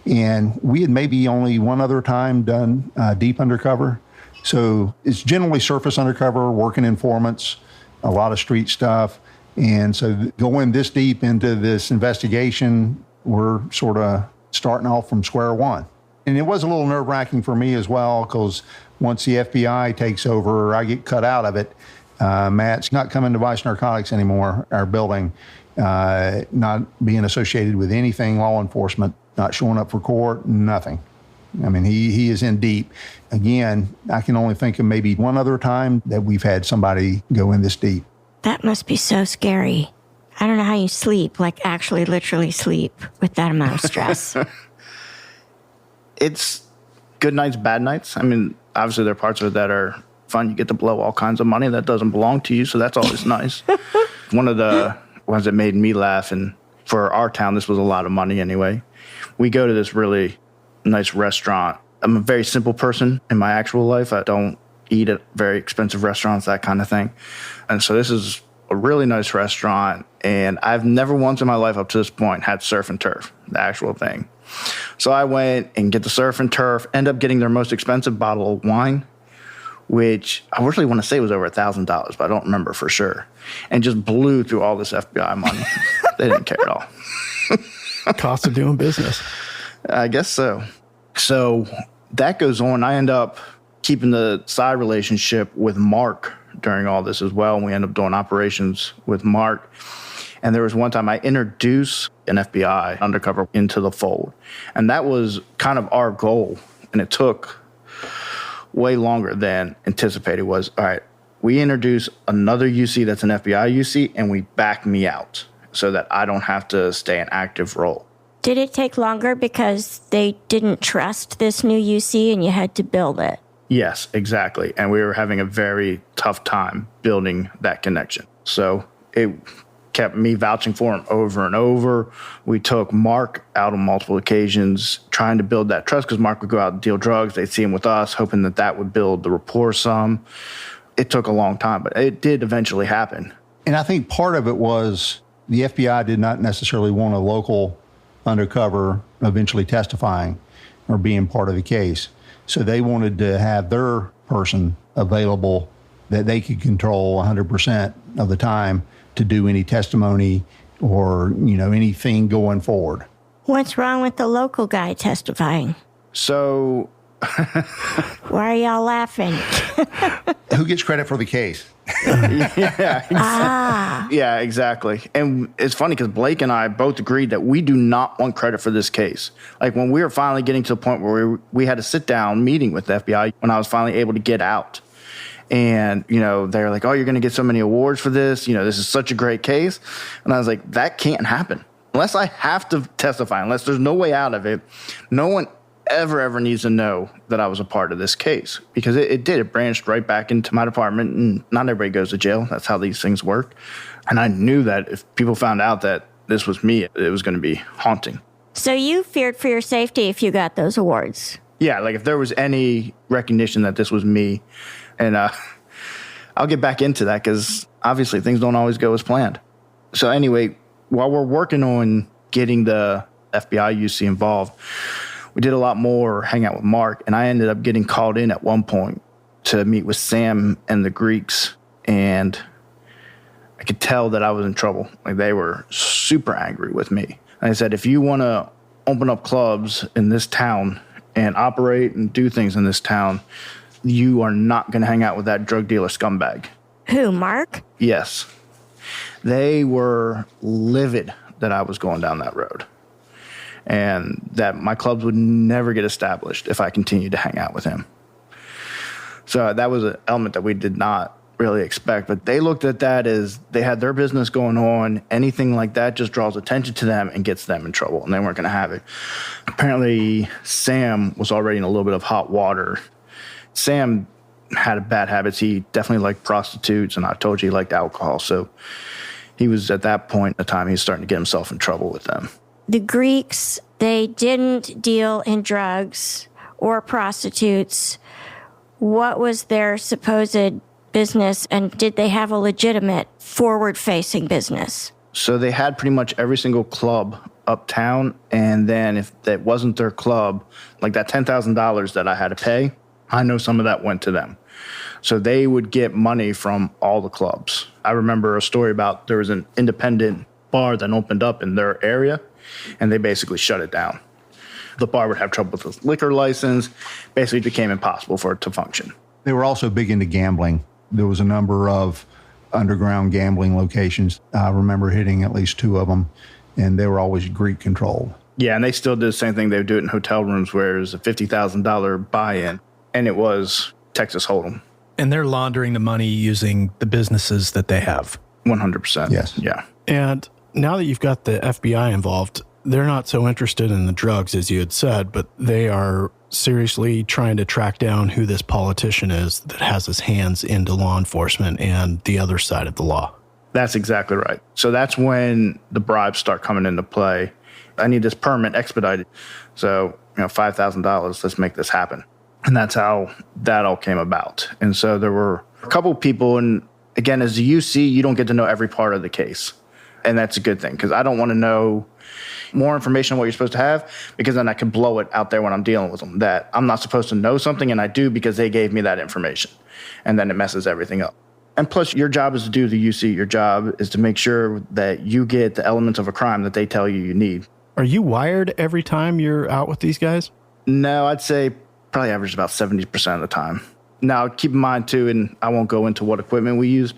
And we had maybe only one other time done deep undercover. So it's generally surface undercover, working informants, a lot of street stuff. And so going this deep into this investigation, we're sort of starting off from square one. And it was a little nerve-wracking for me as well, because once the FBI takes over, I get cut out of it. Matt's not coming to Vice Narcotics anymore, our building. Not being associated with anything law enforcement. not showing up for court, nothing. I mean, he is in deep. Again, I can only think of maybe one other time that we've had somebody go in this deep. That must be so scary. I don't know how you sleep, like actually literally sleep with that amount of stress. It's good nights, bad nights. I mean, obviously there are parts of it that are fun. You get to blow all kinds of money that doesn't belong to you, so that's always nice. One of the ones that made me laugh, and for our town, this was a lot of money anyway. We go to this really nice restaurant. I'm a very simple person in my actual life. I don't eat at very expensive restaurants, that kind of thing. And so this is a really nice restaurant, and I've never once in my life up to this point had surf and turf, the actual thing. So I went and get the surf and turf, end up getting their most expensive bottle of wine, which I really want to say was over $1,000, but I don't remember for sure, and just blew through all this FBI money. They didn't care at all. Cost of doing business. I guess so. So that goes on. I end up keeping the side relationship with Mark during all this as well. And we end up doing operations with Mark. And there was one time I introduced an FBI undercover into the fold. And that was kind of our goal. And it took way longer than anticipated. Was, all right, we introduce another UC that's an FBI UC, and we back me out so that I don't have to stay an active role. Did it take longer because they didn't trust this new UC and you had to build it? Yes, exactly. And we were having a very tough time building that connection. So it kept me vouching for him over and over. We took Mark out on multiple occasions trying to build that trust, because Mark would go out and deal drugs. They'd see him with us, hoping that that would build the rapport some. It took a long time, but it did eventually happen. And I think part of it was the FBI did not necessarily want a local undercover eventually testifying or being part of the case. So they wanted to have their person available that they could control 100% of the time to do any testimony or, anything going forward. What's wrong with the local guy testifying? So Why are y'all laughing? Who gets credit for the case? Yeah, exactly. And it's funny because Blake and I both agreed that we do not want credit for this case. Like when we were finally getting to the point where we had a sit-down meeting with the FBI, when I was finally able to get out. And, they're like, oh, you're going to get so many awards for this. This is such a great case. And I was like, that can't happen. Unless I have to testify, unless there's no way out of it, no one ever needs to know that I was a part of this case, because it did. It branched right back into my department, and not everybody goes to jail. That's how these things work. And I knew that if people found out that this was me, it was going to be haunting. So you feared for your safety if you got those awards? Yeah, like if there was any recognition that this was me, and I'll get back into that because obviously things don't always go as planned. So anyway, while we're working on getting the FBI UC involved, we did a lot more hang out with Mark, and I ended up getting called in at one point to meet with Sam and the Greeks, and I could tell that I was in trouble. Like they were super angry with me. And I said, if you want to open up clubs in this town and operate and do things in this town, you are not going to hang out with that drug dealer scumbag. Who, Mark? Yes. They were livid that I was going down that road, and that my clubs would never get established if I continued to hang out with him. So that was an element that we did not really expect, but they looked at that as they had their business going on. Anything like that just draws attention to them and gets them in trouble, and they weren't going to have it. Apparently, Sam was already in a little bit of hot water. Sam had bad habits. He definitely liked prostitutes, and I told you he liked alcohol. So he was at that point in the time, he was starting to get himself in trouble with them. The Greeks, they didn't deal in drugs or prostitutes. What was their supposed business, and did they have a legitimate forward-facing business? So they had pretty much every single club uptown, and then if that wasn't their club, like that $10,000 that I had to pay, I know some of that went to them. So they would get money from all the clubs. I remember a story about there was an independent bar that opened up in their area, and they basically shut it down. The bar would have trouble with the liquor license. Basically, it became impossible for it to function. They were also big into gambling. There was a number of underground gambling locations. I remember hitting at least 2 of them, and they were always Greek controlled. Yeah, and they still did the same thing. They would do it in hotel rooms where it was a $50,000 buy-in, and it was Texas Hold'em. And they're laundering the money using the businesses that they have. 100%. Yes. Yeah. And now that you've got the FBI involved, they're not so interested in the drugs, as you had said, but they are seriously trying to track down who this politician is that has his hands into law enforcement and the other side of the law. That's exactly right. So that's when the bribes start coming into play. I need this permit expedited. So, $5,000, let's make this happen. And that's how that all came about. And so there were a couple people, and again, as a UC, you don't get to know every part of the case. And that's a good thing, because I don't want to know more information on what you're supposed to have, because then I can blow it out there when I'm dealing with them, that I'm not supposed to know something, and I do because they gave me that information. And then it messes everything up. And plus, your job is to do the UC. Your job is to make sure that you get the elements of a crime that they tell you need. Are you wired every time you're out with these guys? No, I'd say probably average about 70% of the time. Now, keep in mind, too, and I won't go into what equipment we used,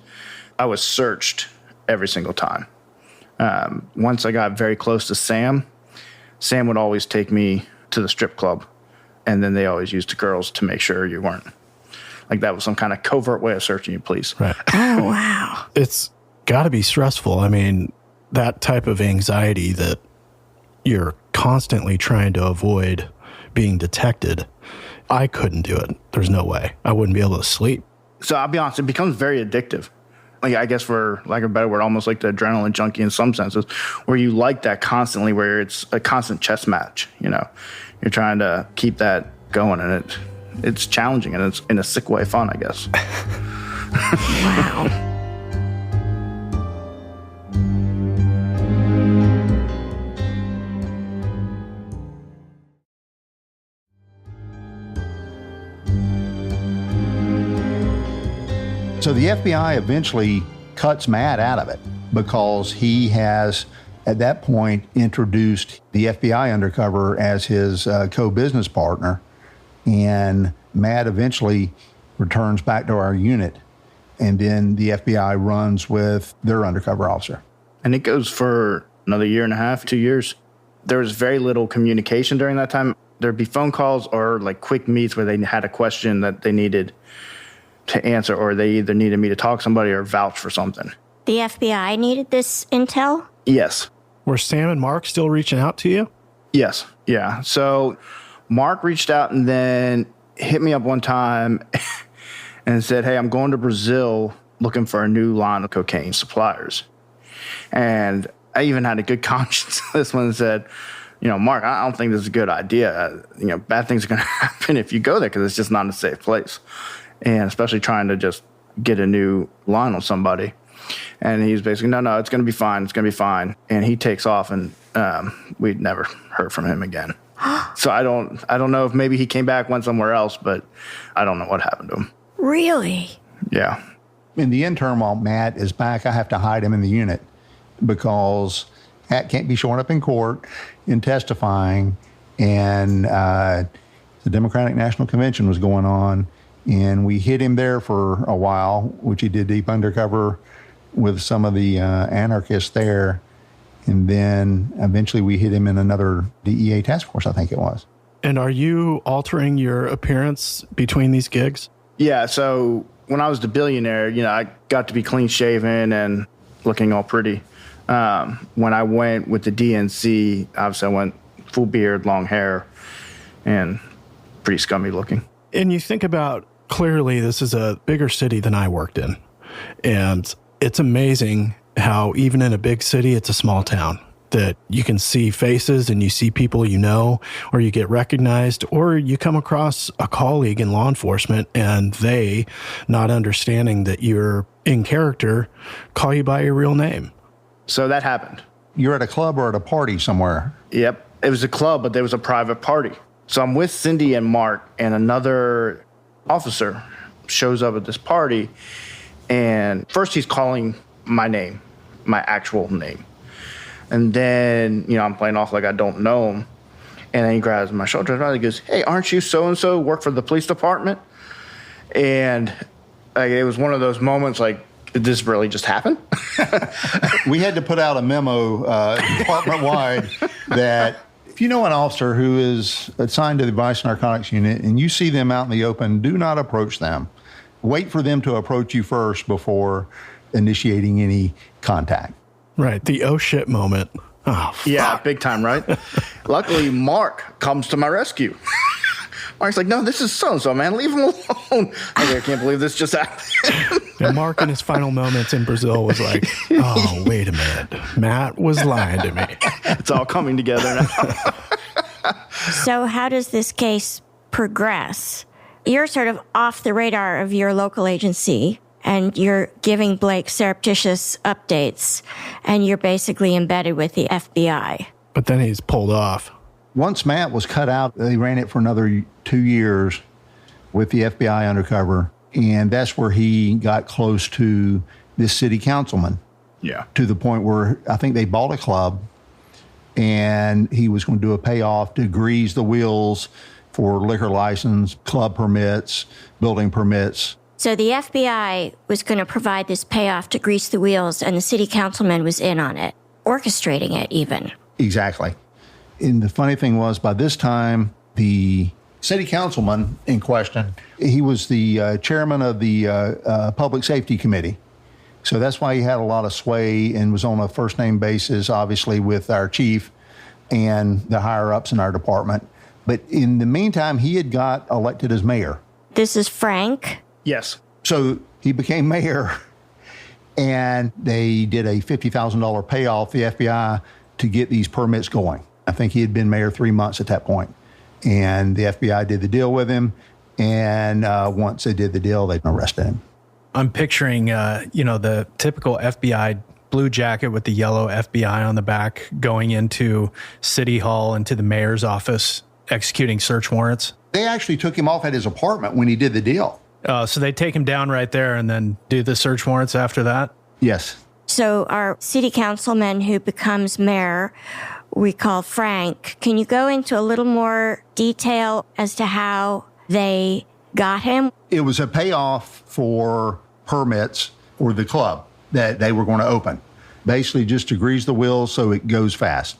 I was searched every single time. Once I got very close to Sam would always take me to the strip club, and then they always used the girls to make sure you weren't. Like that was some kind of covert way of searching you, please. Right. Oh, wow. It's got to be stressful. I mean, that type of anxiety that you're constantly trying to avoid being detected. I couldn't do it. There's no way. I wouldn't be able to sleep. So I'll be honest, it becomes very addictive. Like, I guess for lack of a better word, almost like the adrenaline junkie in some senses, where you like that constantly, where it's a constant chess match. You're trying to keep that going, and it's challenging, and it's in a sick way fun, I guess. Wow. So the FBI eventually cuts Matt out of it because he has, at that point, introduced the FBI undercover as his co-business partner. And Matt eventually returns back to our unit. And then the FBI runs with their undercover officer. And it goes for another year and a half, 2 years. There was very little communication during that time. There'd be phone calls or like quick meets where they had a question that they needed to answer, or they either needed me to talk to somebody or vouch for something. The FBI needed this intel? Yes. Were Sam and Mark still reaching out to you? Yes. Yeah. So Mark reached out and then hit me up one time and said, hey, I'm going to Brazil looking for a new line of cocaine suppliers. And I even had a good conscience. This one said, Mark, I don't think this is a good idea. Bad things are going to happen if you go there, because it's just not a safe place. And especially trying to just get a new line on somebody. And he's basically, no, it's going to be fine. It's going to be fine. And he takes off, and we'd never heard from him again. So I don't know if maybe he came back, went somewhere else, but I don't know what happened to him. Really? Yeah. In the interim, while Matt is back, I have to hide him in the unit because Matt can't be showing up in court and testifying. And the Democratic National Convention was going on. And we hid him there for a while, which he did deep undercover with some of the anarchists there. And then eventually we hid him in another DEA task force, I think it was. And are you altering your appearance between these gigs? Yeah, so when I was the billionaire, I got to be clean shaven and looking all pretty. When I went with the DNC, obviously I went full beard, long hair, and pretty scummy looking. And you think about, clearly this is a bigger city than I worked in. And it's amazing how even in a big city, it's a small town, that you can see faces and you see people or you get recognized, or you come across a colleague in law enforcement and they, not understanding that you're in character, call you by your real name. So that happened. You're at a club or at a party somewhere. Yep. It was a club, but there was a private party. So I'm with Cindy and Mark, and another officer shows up at this party, and first he's calling my name, my actual name. And then, I'm playing off like I don't know him. And then he grabs my shoulder and he goes, hey, aren't you so-and-so, work for the police department? And it was one of those moments like, did this really just happen? We had to put out a memo department-wide that If you know an officer who is assigned to the Vice Narcotics Unit and you see them out in the open, do not approach them. Wait for them to approach you first before initiating any contact. Right. The oh shit moment. Oh, fuck. Yeah, big time, right? Luckily, Mark comes to my rescue. Mark's like, no, this is so-and-so, man. Leave him alone. I can't believe this just happened. And Mark in his final moments in Brazil was like, oh, wait a minute. Matt was lying to me. It's all coming together now. So how does this case progress? You're sort of off the radar of your local agency, and you're giving Blake surreptitious updates, and you're basically embedded with the FBI. But then he's pulled off. Once Matt was cut out, they ran it for another 2 years with the FBI undercover. And that's where he got close to this city councilman. Yeah. To the point where I think they bought a club and he was going to do a payoff to grease the wheels for liquor license, club permits, building permits. So the FBI was going to provide this payoff to grease the wheels, and the city councilman was in on it, orchestrating it even. Exactly. And the funny thing was, by this time, the city councilman in question, he was the chairman of the Public Safety Committee. So that's why he had a lot of sway and was on a first-name basis, obviously, with our chief and the higher-ups in our department. But in the meantime, he had got elected as mayor. This is Frank. Yes. So he became mayor, and they did a $50,000 payoff, the FBI, to get these permits going. I think he had been mayor 3 months at that point. And the FBI did the deal with him. And once they did the deal, they arrested him. I'm picturing, the typical FBI blue jacket with the yellow FBI on the back going into City Hall, into the mayor's office, executing search warrants. They actually took him off at his apartment when he did the deal. So they take him down right there and then do the search warrants after that? Yes. So our city councilman who becomes mayor, we call Frank. Can you go into a little more detail as to how they got him? It was a payoff for permits for the club that they were going to open. Basically just to grease the wheels so it goes fast.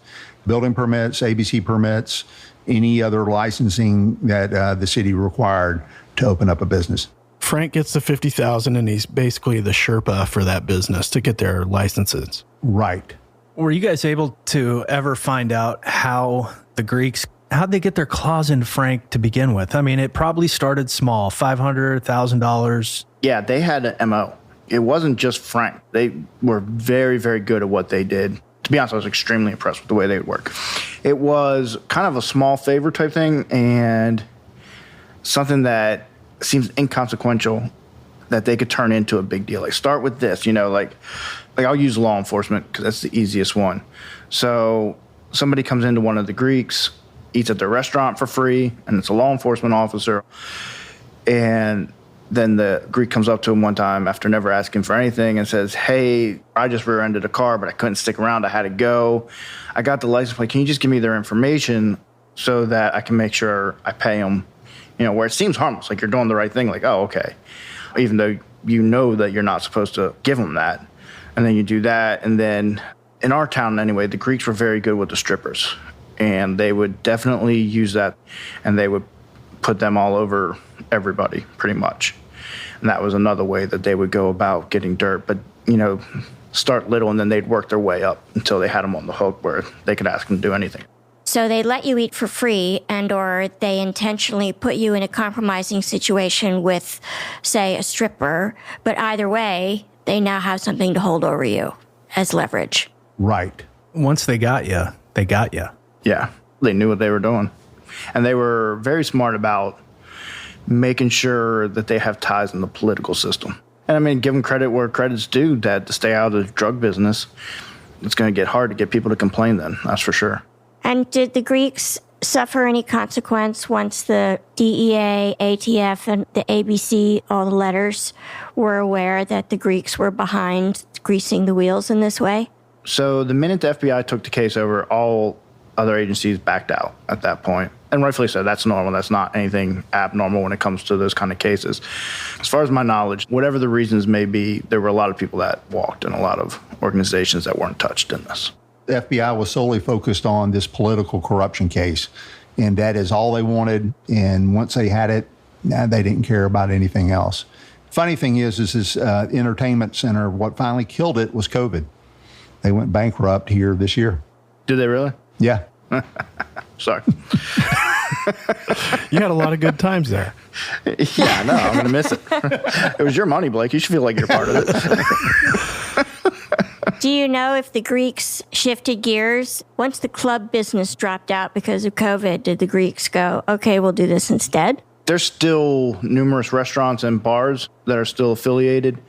Building permits, ABC permits, any other licensing that the city required to open up a business. Frank gets the $50,000 and he's basically the Sherpa for that business to get their licenses. Right. Were you guys able to ever find out how the Greeks, how'd they get their claws into Frank to begin with? I mean, it probably started small, $500, $1,000. Yeah, they had an MO. It wasn't just Frank. They were very, very good at what they did. To be honest, I was extremely impressed with the way they would work. It was kind of a small favor type thing and something that seems inconsequential that they could turn into a big deal. Like, start with this, like I'll use law enforcement because that's the easiest one. So somebody comes into one of the Greeks, eats at their restaurant for free, and it's a law enforcement officer. And then the Greek comes up to him one time after never asking for anything and says, hey, I just rear-ended a car, but I couldn't stick around. I had to go. I got the license plate. Can you just give me their information so that I can make sure I pay them? Where it seems harmless, like you're doing the right thing, like, oh, okay. Even though you know that you're not supposed to give them that. And then you do that. And then in our town anyway, the Greeks were very good with the strippers. And they would definitely use that. And they would put them all over everybody, pretty much. And that was another way that they would go about getting dirt. But, start little and then they'd work their way up until they had them on the hook where they could ask them to do anything. So they let you eat for free, and or they intentionally put you in a compromising situation with, say, a stripper. But either way, they now have something to hold over you as leverage. Right. Once they got you, they got you. Yeah, they knew what they were doing. And they were very smart about making sure that they have ties in the political system. And I mean, give them credit where credit's due, that to stay out of the drug business, it's going to get hard to get people to complain then, that's for sure. And did the Greeks suffer any consequence once the DEA, ATF, and the ABC, all the letters, were aware that the Greeks were behind greasing the wheels in this way? So the minute the FBI took the case over, all other agencies backed out at that point. And rightfully so, that's normal. That's not anything abnormal when it comes to those kind of cases. As far as my knowledge, whatever the reasons may be, there were a lot of people that walked and a lot of organizations that weren't touched in this. The FBI was solely focused on this political corruption case, and that is all they wanted. And once they had it, they didn't care about anything else. Funny thing is this entertainment center, what finally killed it was COVID. They went bankrupt here this year. Did they really? Yeah. Sorry. You had a lot of good times there. Yeah, no, I'm going to miss it. It was your money, Blake. You should feel like you're part of it. Do you know if the Greeks shifted gears? Once the club business dropped out because of COVID, did the Greeks go, okay, we'll do this instead? There's still numerous restaurants and bars that are still affiliated.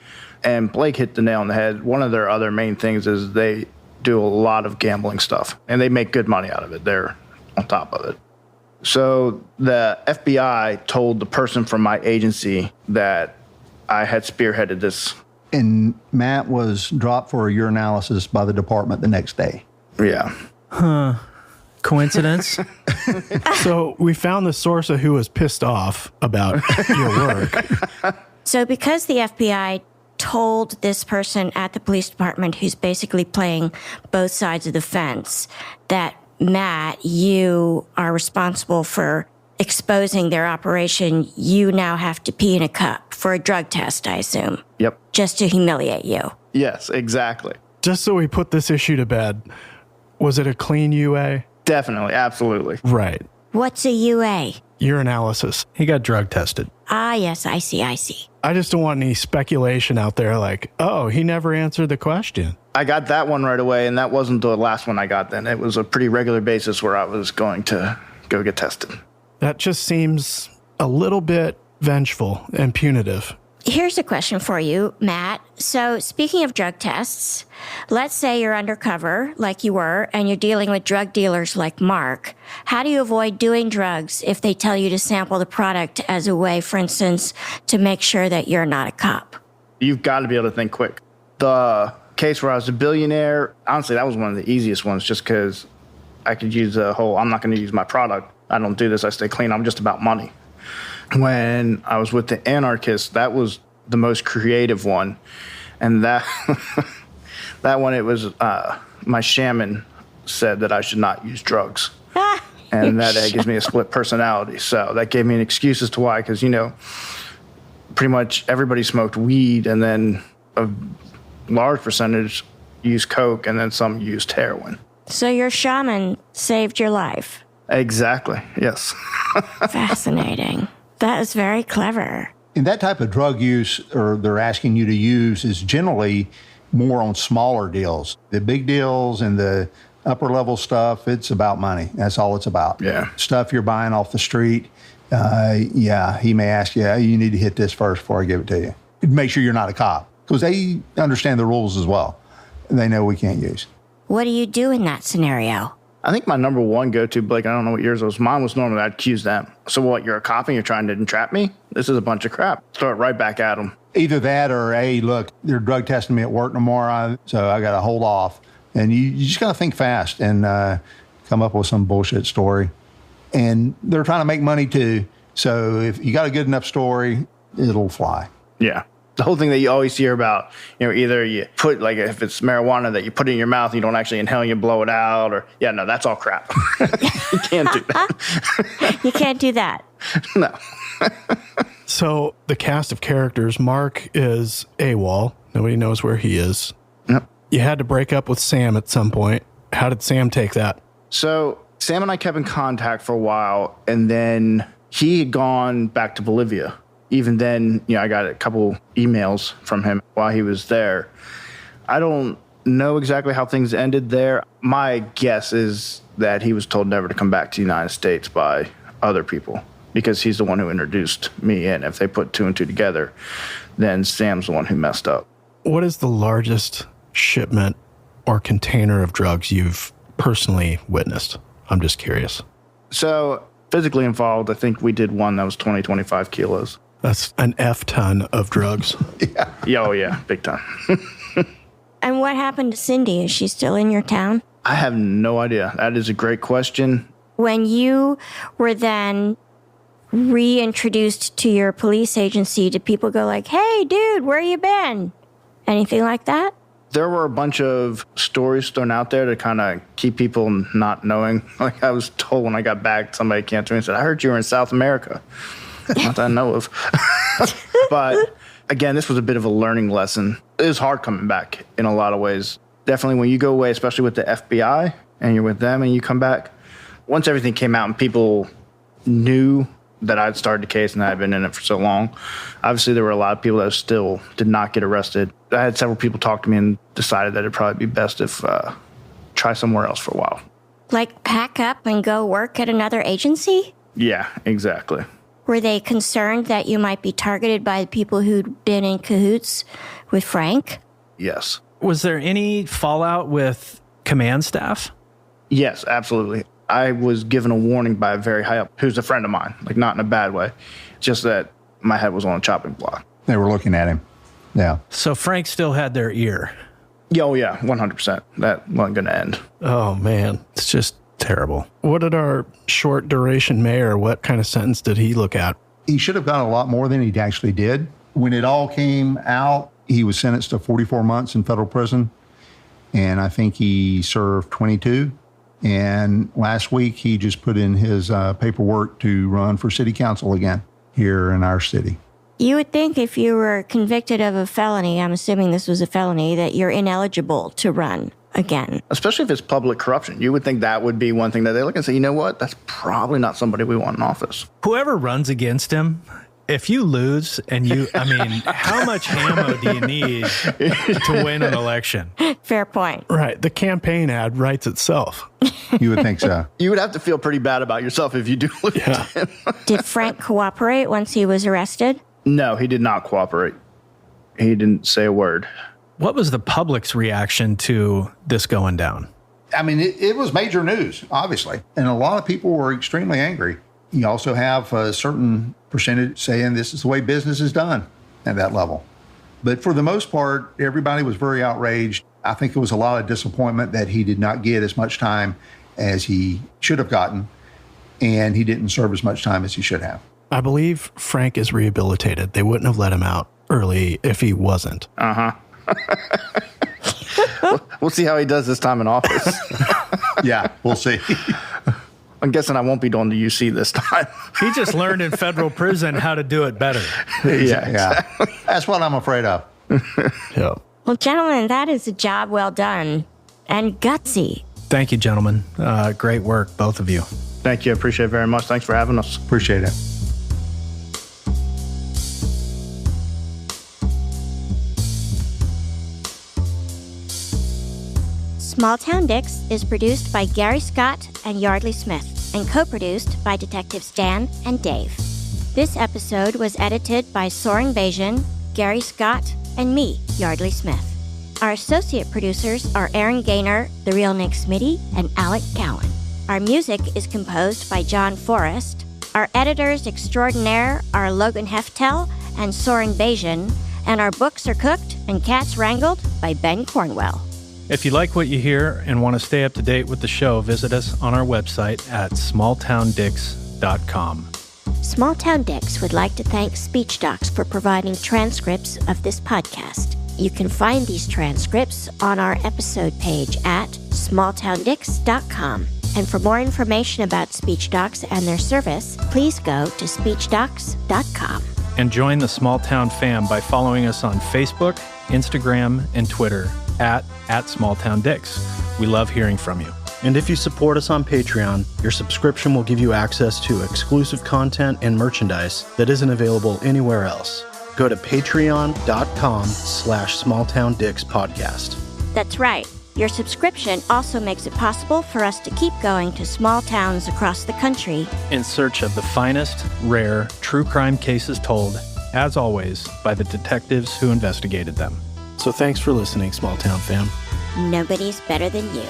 And Blake hit the nail on the head. One of their other main things is they do a lot of gambling stuff, and they make good money out of it. They're on top of it. So the FBI told the person from my agency that I had spearheaded this. And Matt was dropped for a urinalysis by the department the next day. Yeah. Coincidence? So we found the source of who was pissed off about your work. So because the FBI told this person at the police department who's basically playing both sides of the fence that, Matt, you are responsible for exposing their operation, you now have to pee in a cup for a drug test, I assume. Yep. Just to humiliate you. Yes, exactly. Just so we put this issue to bed, was it a clean UA? Definitely. Absolutely. Right. What's a UA? Urinalysis. He got drug tested. Ah, yes, I see. I just don't want any speculation out there like, oh, he never answered the question. I got that one right away, and that wasn't the last one I got then. It was a pretty regular basis where I was going to go get tested. That just seems a little bit vengeful and punitive. Here's a question for you, Matt. So speaking of drug tests, let's say you're undercover like you were and you're dealing with drug dealers like Mark. How do you avoid doing drugs if they tell you to sample the product as a way, for instance, to make sure that you're not a cop? You've got to be able to think quick. The case where I was a billionaire, honestly, that was one of the easiest ones just because I could use the whole, I'm not going to use my product. I don't do this. I stay clean. I'm just about money. When I was with the anarchists, that was the most creative one. And that that one, it was my shaman said that I should not use drugs. And that gives me a split personality. So that gave me an excuse as to why, because, pretty much everybody smoked weed, and then a large percentage used coke, and then some used heroin. So your shaman saved your life. Exactly, yes. Fascinating. That is very clever. And that type of drug use, or they're asking you to use, is generally more on smaller deals. The big deals and the upper level stuff, it's about money. That's all it's about. Yeah. Stuff you're buying off the street, he may ask you, you need to hit this first before I give it to you. Make sure you're not a cop, because they understand the rules as well. They know we can't use. What do you do in that scenario? I think my number one go-to, Blake, I don't know what yours was. Mine was normally I'd accuse them. So what, you're a cop and you're trying to entrap me? This is a bunch of crap. Throw it right back at them. Either that or, hey, look, they're drug testing me at work tomorrow, so I got to hold off. And you just got to think fast and come up with some bullshit story. And they're trying to make money too. So if you got a good enough story, it'll fly. Yeah. The whole thing that you always hear about, either you put, like, if it's marijuana, that you put it in your mouth and you don't actually inhale, you blow it out, or, no, that's all crap. You can't do that. You can't do that. No. So the cast of characters, Mark is AWOL. Nobody knows where he is. Yep. You had to break up with Sam at some point. How did Sam take that? So Sam and I kept in contact for a while, and then he had gone back to Bolivia. Even then, I got a couple emails from him while he was there. I don't know exactly how things ended there. My guess is that he was told never to come back to the United States by other people, because he's the one who introduced me in. If they put two and two together, then Sam's the one who messed up. What is the largest shipment or container of drugs you've personally witnessed? I'm just curious. So physically involved, I think we did one that was 25 kilos. That's an F ton of drugs. Yeah, oh yeah, big time. And what happened to Cindy? Is she still in your town? I have no idea. That is a great question. When you were then reintroduced to your police agency, did people go like, hey, dude, where you been? Anything like that? There were a bunch of stories thrown out there to kind of keep people not knowing. Like I was told when I got back, somebody came to me and said, I heard you were in South America. Not that I know of. But again, this was a bit of a learning lesson. It was hard coming back in a lot of ways. Definitely when you go away, especially with the FBI, and you're with them and you come back, once everything came out and people knew that I'd started the case and that I'd been in it for so long, obviously there were a lot of people that still did not get arrested. I had several people talk to me and decided that it'd probably be best if try somewhere else for a while. Like pack up and go work at another agency? Yeah, exactly. Were they concerned that you might be targeted by the people who'd been in cahoots with Frank? Yes. Was there any fallout with command staff? Yes, absolutely. I was given a warning by a very high up, who's a friend of mine, like not in a bad way, just that my head was on a chopping block. They were looking at him. Yeah. So Frank still had their ear. Yeah, oh yeah, 100%. That wasn't going to end. Oh, man. It's just terrible. What did our short duration mayor, what kind of sentence did he look at? He should have gotten a lot more than he actually did. When it all came out, he was sentenced to 44 months in federal prison, and I think he served 22. And last week, he just put in his paperwork to run for city council again here in our city. You would think if you were convicted of a felony, I'm assuming this was a felony, that you're ineligible to run again. Especially if it's public corruption. You would think that would be one thing that they look and say, you know what? That's probably not somebody we want in office. Whoever runs against him, if you lose and how much ammo do you need to win an election? Fair point. Right. The campaign ad writes itself. You would think so. You would have to feel pretty bad about yourself if you do lose to him. Did Frank cooperate once he was arrested? No, he did not cooperate. He didn't say a word. What was the public's reaction to this going down? I mean, it was major news, obviously. And a lot of people were extremely angry. You also have a certain percentage saying this is the way business is done at that level. But for the most part, everybody was very outraged. I think there was a lot of disappointment that he did not get as much time as he should have gotten, and he didn't serve as much time as he should have. I believe Frank is rehabilitated. They wouldn't have let him out early if he wasn't. Uh-huh. We'll see how he does this time in office. Yeah, we'll see. I'm guessing I won't be going to UC this time. He just learned in federal prison how to do it better. Yeah. That's what I'm afraid of. Yeah. Well, gentlemen, that is a job well done and gutsy. Thank you, gentlemen. Great work, both of you. Thank you. I appreciate it very much. Thanks for having us. Appreciate it. Small Town Dicks is produced by Gary Scott and Yardley Smith and co-produced by Detectives Dan and Dave. This episode was edited by Soren Bajan, Gary Scott, and me, Yardley Smith. Our associate producers are Aaron Gaynor, The Real Nick Smitty, and Alec Cowan. Our music is composed by John Forrest. Our editors extraordinaire are Logan Heftel and Soren Bajan, and our books are cooked and cats wrangled by Ben Cornwell. If you like what you hear and want to stay up to date with the show, visit us on our website at smalltowndicks.com. Small Town Dicks would like to thank SpeechDocs for providing transcripts of this podcast. You can find these transcripts on our episode page at smalltowndicks.com. And for more information about SpeechDocs and their service, please go to speechdocs.com. And join the Small Town fam by following us on Facebook, Instagram, and Twitter at SmallTownDicks. We love hearing from you. And if you support us on Patreon, your subscription will give you access to exclusive content and merchandise that isn't available anywhere else. Go to patreon.com/smalltowndickspodcast. That's right. Your subscription also makes it possible for us to keep going to small towns across the country in search of the finest, rare, true crime cases told, as always, by the detectives who investigated them. So thanks for listening, Small Town fam. Nobody's better than you.